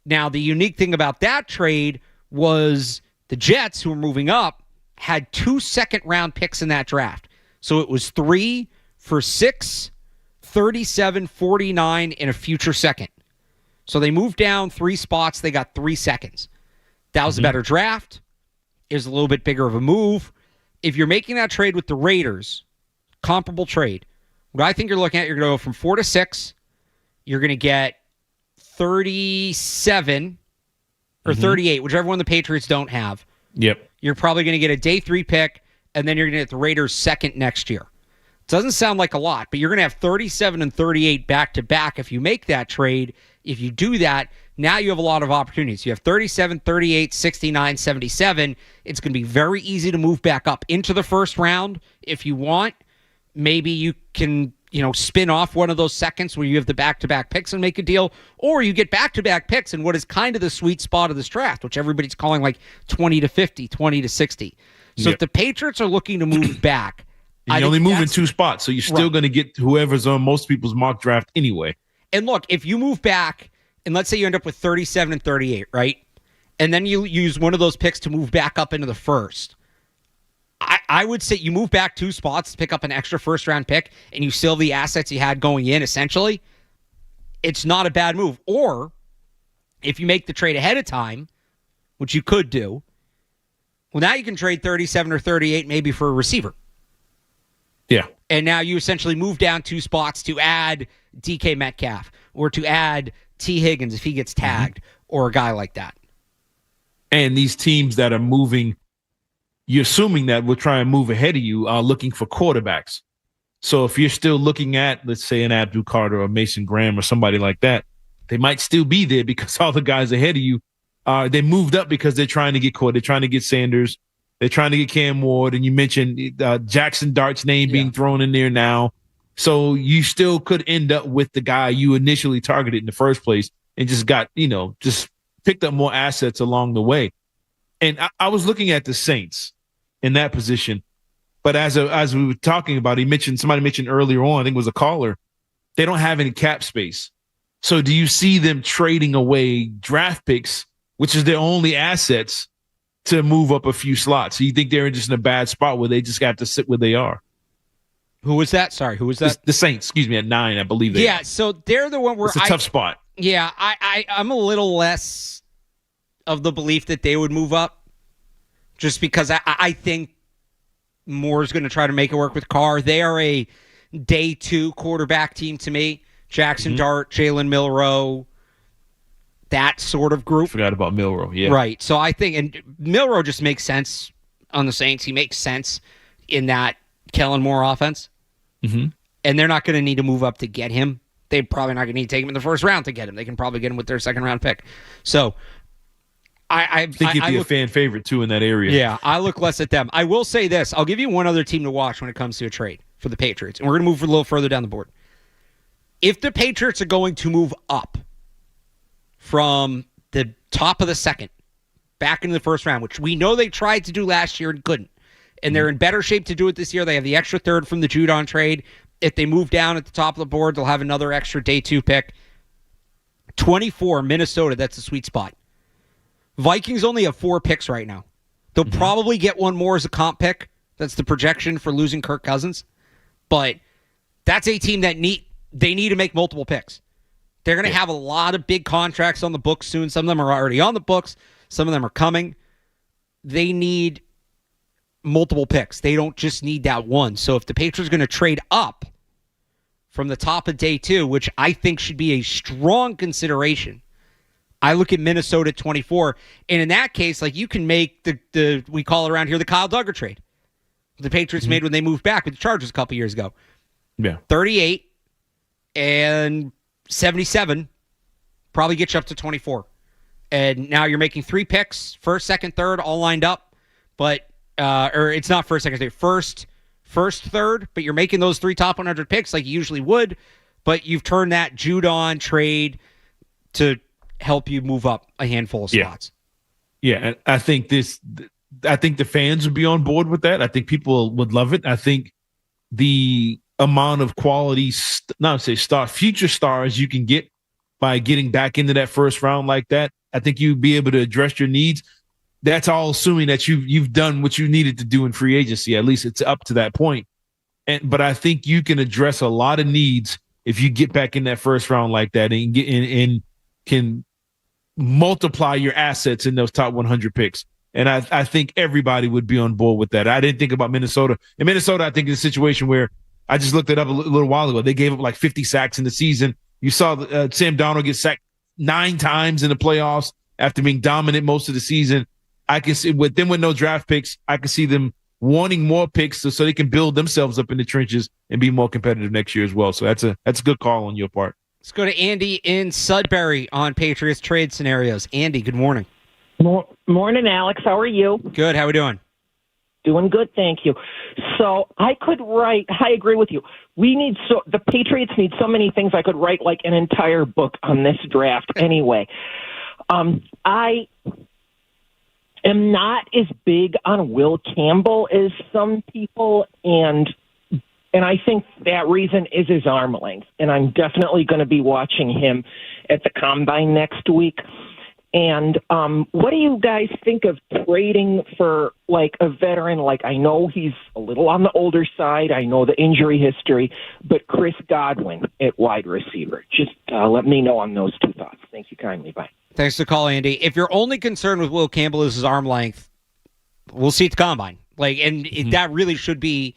Now, the unique thing about that trade was the Jets, who were moving up, had 2 second-round picks in that draft. So it was 3 for 6, 37, 49, and a future second. So they moved down 3 spots. They got 3 seconds. That was a better draft. It was a little bit bigger of a move. If you're making that trade with the Raiders, comparable trade, what I think you're looking at, you're going to go from 4 to 6. You're going to get 37 or 38, whichever one the Patriots don't have. Yep. You're probably going to get a day 3 pick, and then you're going to get the Raiders' second next year. Doesn't sound like a lot, but you're going to have 37 and 38 back-to-back if you make that trade. If you do that, Now you have a lot of opportunities. You have 37, 38, 69, 77. It's going to be very easy to move back up into the first round if you want. Maybe you can, spin off one of those seconds where you have the back-to-back picks and make a deal, or you get back-to-back picks in what is kind of the sweet spot of this draft, which everybody's calling like 20 to 50, 20 to 60. So if the Patriots are looking to move back, and you only move in 2 spots, so you're still going to get whoever's on most people's mock draft anyway. And look, if you move back, and let's say you end up with 37 and 38, right? And then you use one of those picks to move back up into the first. I would say you move back 2 spots to pick up an extra first-round pick, and you still have the assets you had going in, essentially. It's not a bad move. Or, if you make the trade ahead of time, which you could do, well, now you can trade 37 or 38 maybe for a receiver. Yeah. And now you essentially move down 2 spots to add DK Metcalf or to add T. Higgins if he gets tagged or a guy like that. And these teams that are moving, you're assuming that will try and move ahead of you are looking for quarterbacks. So if you're still looking at, let's say, an Abdul Carter or Mason Graham or somebody like that, they might still be there because all the guys ahead of you, they moved up because they're trying to get caught. They're trying to get Sanders. They're trying to get Cam Ward. And you mentioned Jackson Dart's name being thrown in there now. So you still could end up with the guy you initially targeted in the first place and just got, just picked up more assets along the way. And I was looking at the Saints in that position. But as we were talking about, somebody mentioned earlier on, I think it was a caller, they don't have any cap space. So do you see them trading away draft picks, which is their only assets, to move up a few slots? So you think they're just in a bad spot where they just have to sit where they are? Who was that? Sorry, who was that? The Saints, at 9, I believe they are. So they're the one where it's a tough spot. Yeah, I'm a little less of the belief that they would move up just because I think Moore's going to try to make it work with Carr. They are a day 2 quarterback team to me. Jackson Dart, Jalen Milroe, that sort of group. Forgot about Milroe, yeah. Right. So I think, and Milroe just makes sense on the Saints. He makes sense in that Kellen Moore offense. And they're not going to need to move up to get him. They're probably not going to need to take him in the first round to get him. They can probably get him with their second-round pick. So I think he'd be a fan favorite, too, in that area. Yeah, I look less at them. I will say this. I'll give you one other team to watch when it comes to a trade for the Patriots. And we're going to move a little further down the board. If the Patriots are going to move up from the top of the second back into the first round, which we know they tried to do last year and couldn't, and they're in better shape to do it this year. They have the extra third from the Judon trade. If they move down at the top of the board, they'll have another extra day 2 pick. 24, Minnesota, that's a sweet spot. Vikings only have 4 picks right now. They'll probably get one more as a comp pick. That's the projection for losing Kirk Cousins. But that's a team that need to make multiple picks. They're going to have a lot of big contracts on the books soon. Some of them are already on the books. Some of them are coming. They need multiple picks. They don't just need that one. So if the Patriots are going to trade up from the top of day 2, which I think should be a strong consideration, I look at Minnesota at 24. And in that case, you can make the we call it around here the Kyle Duggar trade the Patriots made when they moved back with the Chargers a couple years ago. Yeah. 38 and 77 probably gets you up to 24. And now you're making 3 picks, first, second, third, all lined up. But or it's not first, second, third, first, third, but you're making those 3 top 100 picks like you usually would, but you've turned that Judon trade to help you move up a handful of spots. Yeah, and I think the fans would be on board with that. I think people would love it. I think the amount of quality, future stars you can get by getting back into that first round like that, I think you'd be able to address your needs. That's all assuming that you've done what you needed to do in free agency. At least it's up to that point. But I think you can address a lot of needs if you get back in that first round like that and get in can multiply your assets in those top 100 picks. And I think everybody would be on board with that. I didn't think about Minnesota. In Minnesota, I think it's a situation where I just looked it up a little while ago. They gave up like 50 sacks in the season. You saw Sam Darnold get sacked 9 times in the playoffs after being dominant most of the season. I can see with no draft picks, I can see them wanting more picks so they can build themselves up in the trenches and be more competitive next year as well. So that's a good call on your part. Let's go to Andy in Sudbury on Patriots trade scenarios. Andy, good morning. Morning, Alex. How are you? Good. How are we doing? Doing good, thank you. So I agree with you. The Patriots need so many things. I could write like an entire book on this draft anyway. I am not as big on Will Campbell as some people, and I think that reason is his arm length. And I'm definitely going to be watching him at the Combine next week. And what do you guys think of trading for, like, a veteran? Like, I know he's a little on the older side. I know the injury history. But Chris Godwin at wide receiver. Just let me know on those two thoughts. Thank you kindly. Bye. Thanks for the call, Andy. If your only concern with Will Campbell is his arm length, we'll see at the Combine. That really should be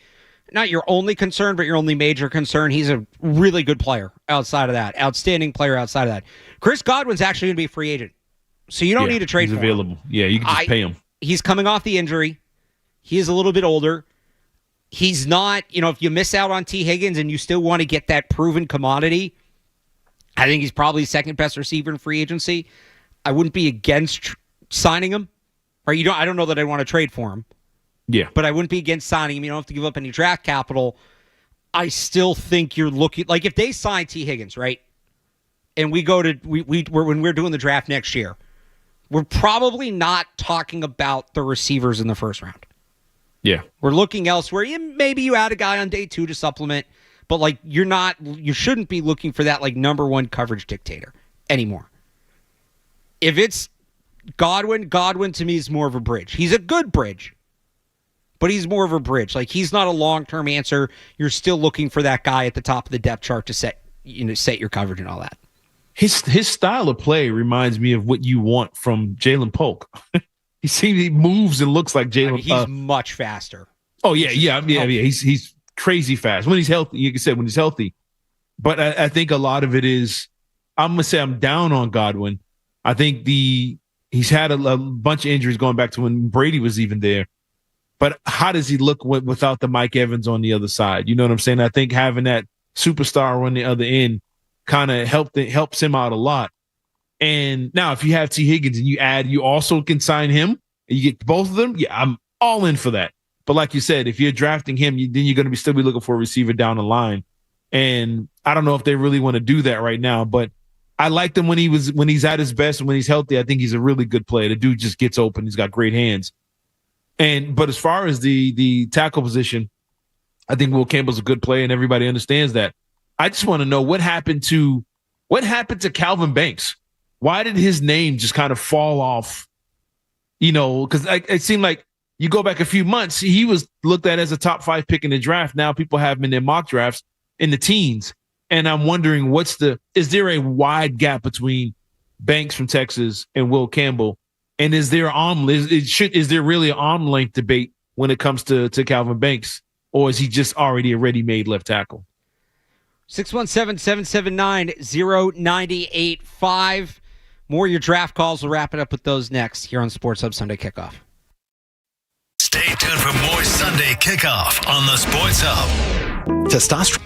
not your only concern, but your only major concern. He's a really good player outside of that. Outstanding player outside of that. Chris Godwin's actually going to be a free agent. So you don't need to trade for him. He's available. Yeah, you can just pay him. He's coming off the injury. He is a little bit older. He's not, if you miss out on T. Higgins and you still want to get that proven commodity, I think he's probably second best receiver in free agency. I wouldn't be against signing him. Right? I don't know that I'd want to trade for him. Yeah. But I wouldn't be against signing him. You don't have to give up any draft capital. I still think you're looking, like if they sign T. Higgins, right? And we go to, when we're doing the draft next year, we're probably not talking about the receivers in the first round. Yeah. We're looking elsewhere. Maybe you add a guy on day 2 to supplement, but you shouldn't be looking for that number one coverage dictator anymore. If it's Godwin to me is more of a bridge. He's a good bridge, but he's more of a bridge. He's not a long-term answer. You're still looking for that guy at the top of the depth chart to set your coverage and all that. His style of play reminds me of what you want from Jalen Polk. He moves and looks like Jalen. He's much faster. Oh yeah. He's crazy fast when he's healthy. You can say when he's healthy, but I think a lot of it is. I'm gonna say I'm down on Godwin. I think he's had a bunch of injuries going back to when Brady was even there. But how does he look without the Mike Evans on the other side? You know what I'm saying? I think having that superstar on the other end kind of helps him out a lot. And now if you have T. Higgins and you also can sign him and you get both of them, yeah, I'm all in for that. But like you said, if you're drafting him, then you're going to still be looking for a receiver down the line. And I don't know if they really want to do that right now, but I liked him when he's at his best and when he's healthy. I think he's a really good player. The dude just gets open. He's got great hands. But as far as the tackle position, I think Will Campbell's a good player and everybody understands that. I just want to know what happened to Calvin Banks. Why did his name just kind of fall off? Because it seemed like you go back a few months, he was looked at as a top 5 pick in the draft. Now people have him in their mock drafts in the teens. And I'm wondering is there a wide gap between Banks from Texas and Will Campbell? And is there really an arm length debate when it comes to Calvin Banks? Or is he just already a ready-made left tackle? 617-779-0985. More of your draft calls. We'll wrap it up with those next here on Sports Hub Sunday Kickoff. Stay tuned for more Sunday Kickoff on the Sports Hub. Testosterone.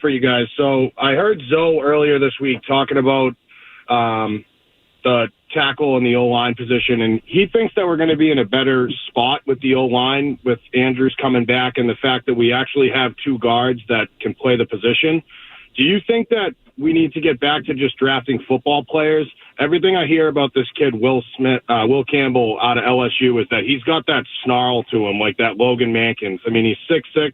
for you guys. So I heard Zoe earlier this week talking about the tackle and the O-line position, and he thinks that we're going to be in a better spot with the O-line with Andrews coming back and the fact that we actually have two guards that can play the position. Do you think that we need to get back to just drafting football players? Everything I hear about this kid, Will Campbell out of LSU, is that he's got that snarl to him, like that Logan Mankins. I mean, he's 6'6".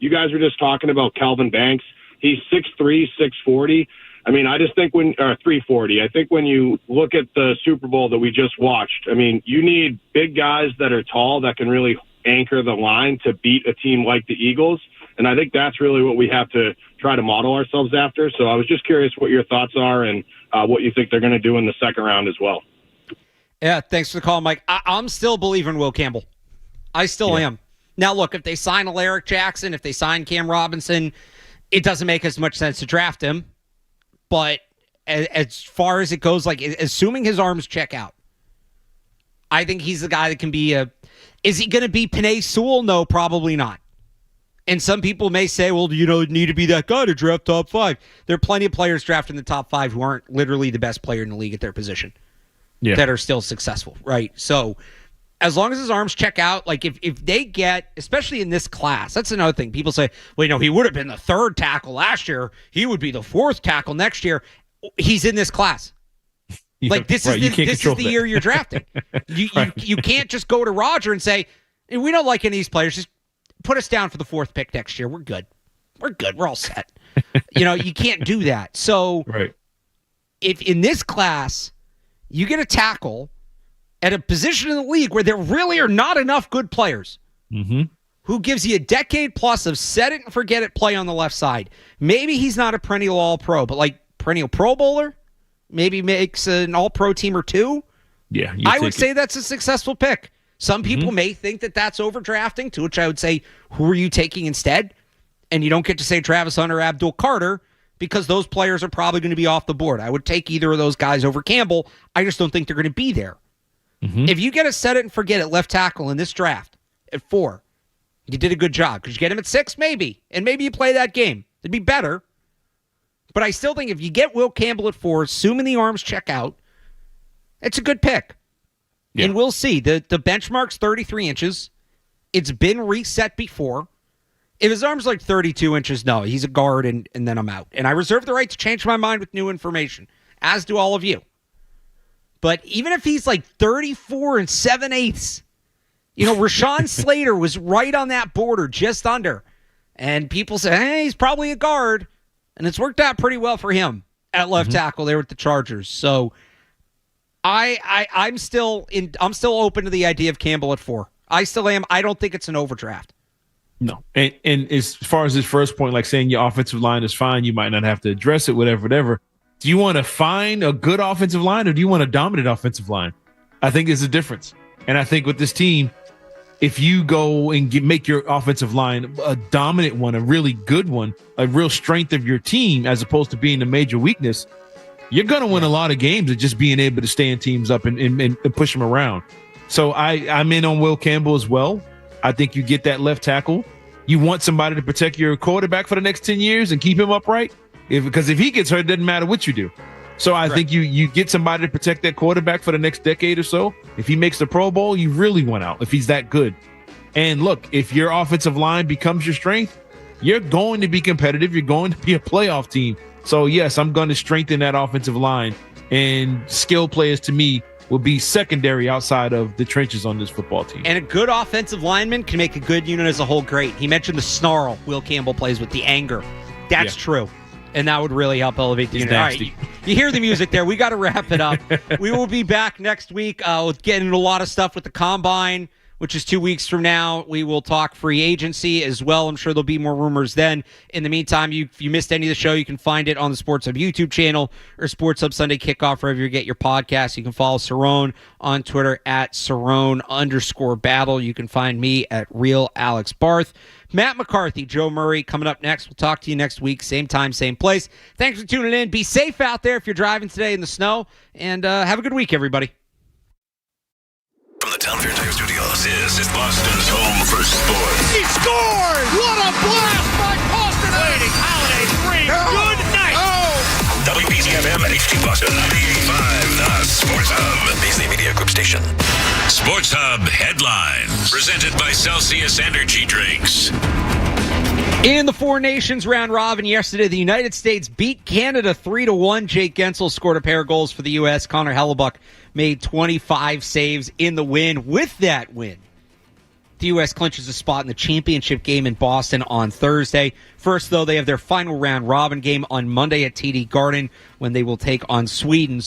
You guys were just talking about Calvin Banks. He's 6'3", 640. I mean, I just think 340. I think when you look at the Super Bowl that we just watched, I mean, you need big guys that are tall that can really anchor the line to beat a team like the Eagles. And I think that's really what we have to try to model ourselves after. So I was just curious what your thoughts are and what you think they're going to do in the second round as well. Yeah, thanks for the call, Mike. I'm still believing Will Campbell. I still am. Now, look, if they sign Alaric Jackson, if they sign Cam Robinson, it doesn't make as much sense to draft him. But as far as it goes, like, assuming his arms check out, I think he's the guy that can be is he going to be Penei Sewell? No, probably not. And some people may say, well, need to be that guy to draft top 5. There are plenty of players drafted in the top 5 who aren't literally the best player in the league at their position that are still successful, right? So as long as his arms check out, like if they get, especially in this class, that's another thing. People say, well, he would have been the 3rd tackle last year. He would be the 4th tackle next year. He's in this class. Like this is the year you're drafting. You can't just go to Roger and say, we don't like any of these players. Just put us down for the 4th pick next year. We're good. We're all set. You can't do that. So if in this class you get a tackle at a position in the league where there really are not enough good players, who gives you a decade plus of set it and forget it play on the left side. Maybe he's not a perennial all-pro, but like perennial Pro Bowler, maybe makes an all-pro team or 2. Yeah, I would say that's a successful pick. Some people may think that that's overdrafting, to which I would say, who are you taking instead? And you don't get to say Travis Hunter, Abdul Carter, because those players are probably going to be off the board. I would take either of those guys over Campbell. I just don't think they're going to be there. If you get a set it and forget it left tackle in this draft at 4, you did a good job. Could you get him at 6? Maybe. And maybe you play that game. It'd be better. But I still think if you get Will Campbell at 4, assuming the arms check out, it's a good pick. Yeah. And we'll see. The benchmark's 33 inches. It's been reset before. If his arm's like 32 inches, no, he's a guard, and then I'm out. And I reserve the right to change my mind with new information, as do all of you. But even if he's like 34 and 7/8, Rashawn Slater was right on that border, just under. And people say, hey, he's probably a guard. And it's worked out pretty well for him at left tackle there with the Chargers. So I'm still open to the idea of Campbell at 4. I still am. I don't think it's an overdraft. No. And as far as his first point, like saying your offensive line is fine, you might not have to address it, whatever. Do you want to find a good offensive line or do you want a dominant offensive line? I think there's a difference. And I think with this team, if you go and make your offensive line a dominant one, a really good one, a real strength of your team, as opposed to being a major weakness, you're going to win a lot of games of just being able to stand teams up and push them around. So I'm in on Will Campbell as well. I think you get that left tackle. You want somebody to protect your quarterback for the next 10 years and keep him upright. Because if he gets hurt, it doesn't matter what you do. So I think you get somebody to protect that quarterback for the next decade or so. If he makes the Pro Bowl, you really went out if he's that good. And look, if your offensive line becomes your strength, you're going to be competitive. You're going to be a playoff team. So, yes, I'm going to strengthen that offensive line. And skill players, to me, will be secondary outside of the trenches on this football team. And a good offensive lineman can make a good unit as a whole great. He mentioned the snarl Will Campbell plays with, the anger. That's true. And that would really help elevate the unit. All right, you hear the music there. We got to wrap it up. We will be back next week with getting into a lot of stuff with the Combine, which is 2 weeks from now. We will talk free agency as well. I'm sure there'll be more rumors then. In the meantime, if you missed any of the show, you can find it on the Sports Hub YouTube channel or Sports Hub Sunday Kickoff, wherever you get your podcasts. You can follow Cerrone on Twitter at Cerrone_Battle. You can find me at Real Alex Barth. Matt McCarthy, Joe Murray coming up next. We'll talk to you next week. Same time, same place. Thanks for tuning in. Be safe out there if you're driving today in the snow. And have a good week, everybody. From the Town Fair Tire Studios, this is Boston's home for sports. He scored! What a blast by Boston! Waiting, Holiday, HD Boston 95, the Sports Hub. Beasley Media Group station. Sports Hub headlines. Presented by Celsius Energy Drinks. In the Four Nations round robin yesterday, the United States beat Canada 3-1. Jake Gensel scored a pair of goals for the U.S. Connor Hellebuck made 25 saves in the win. With that win, the U.S. clinches a spot in the championship game in Boston on Thursday. First, though, they have their final round robin game on Monday at TD Garden when they will take on Sweden.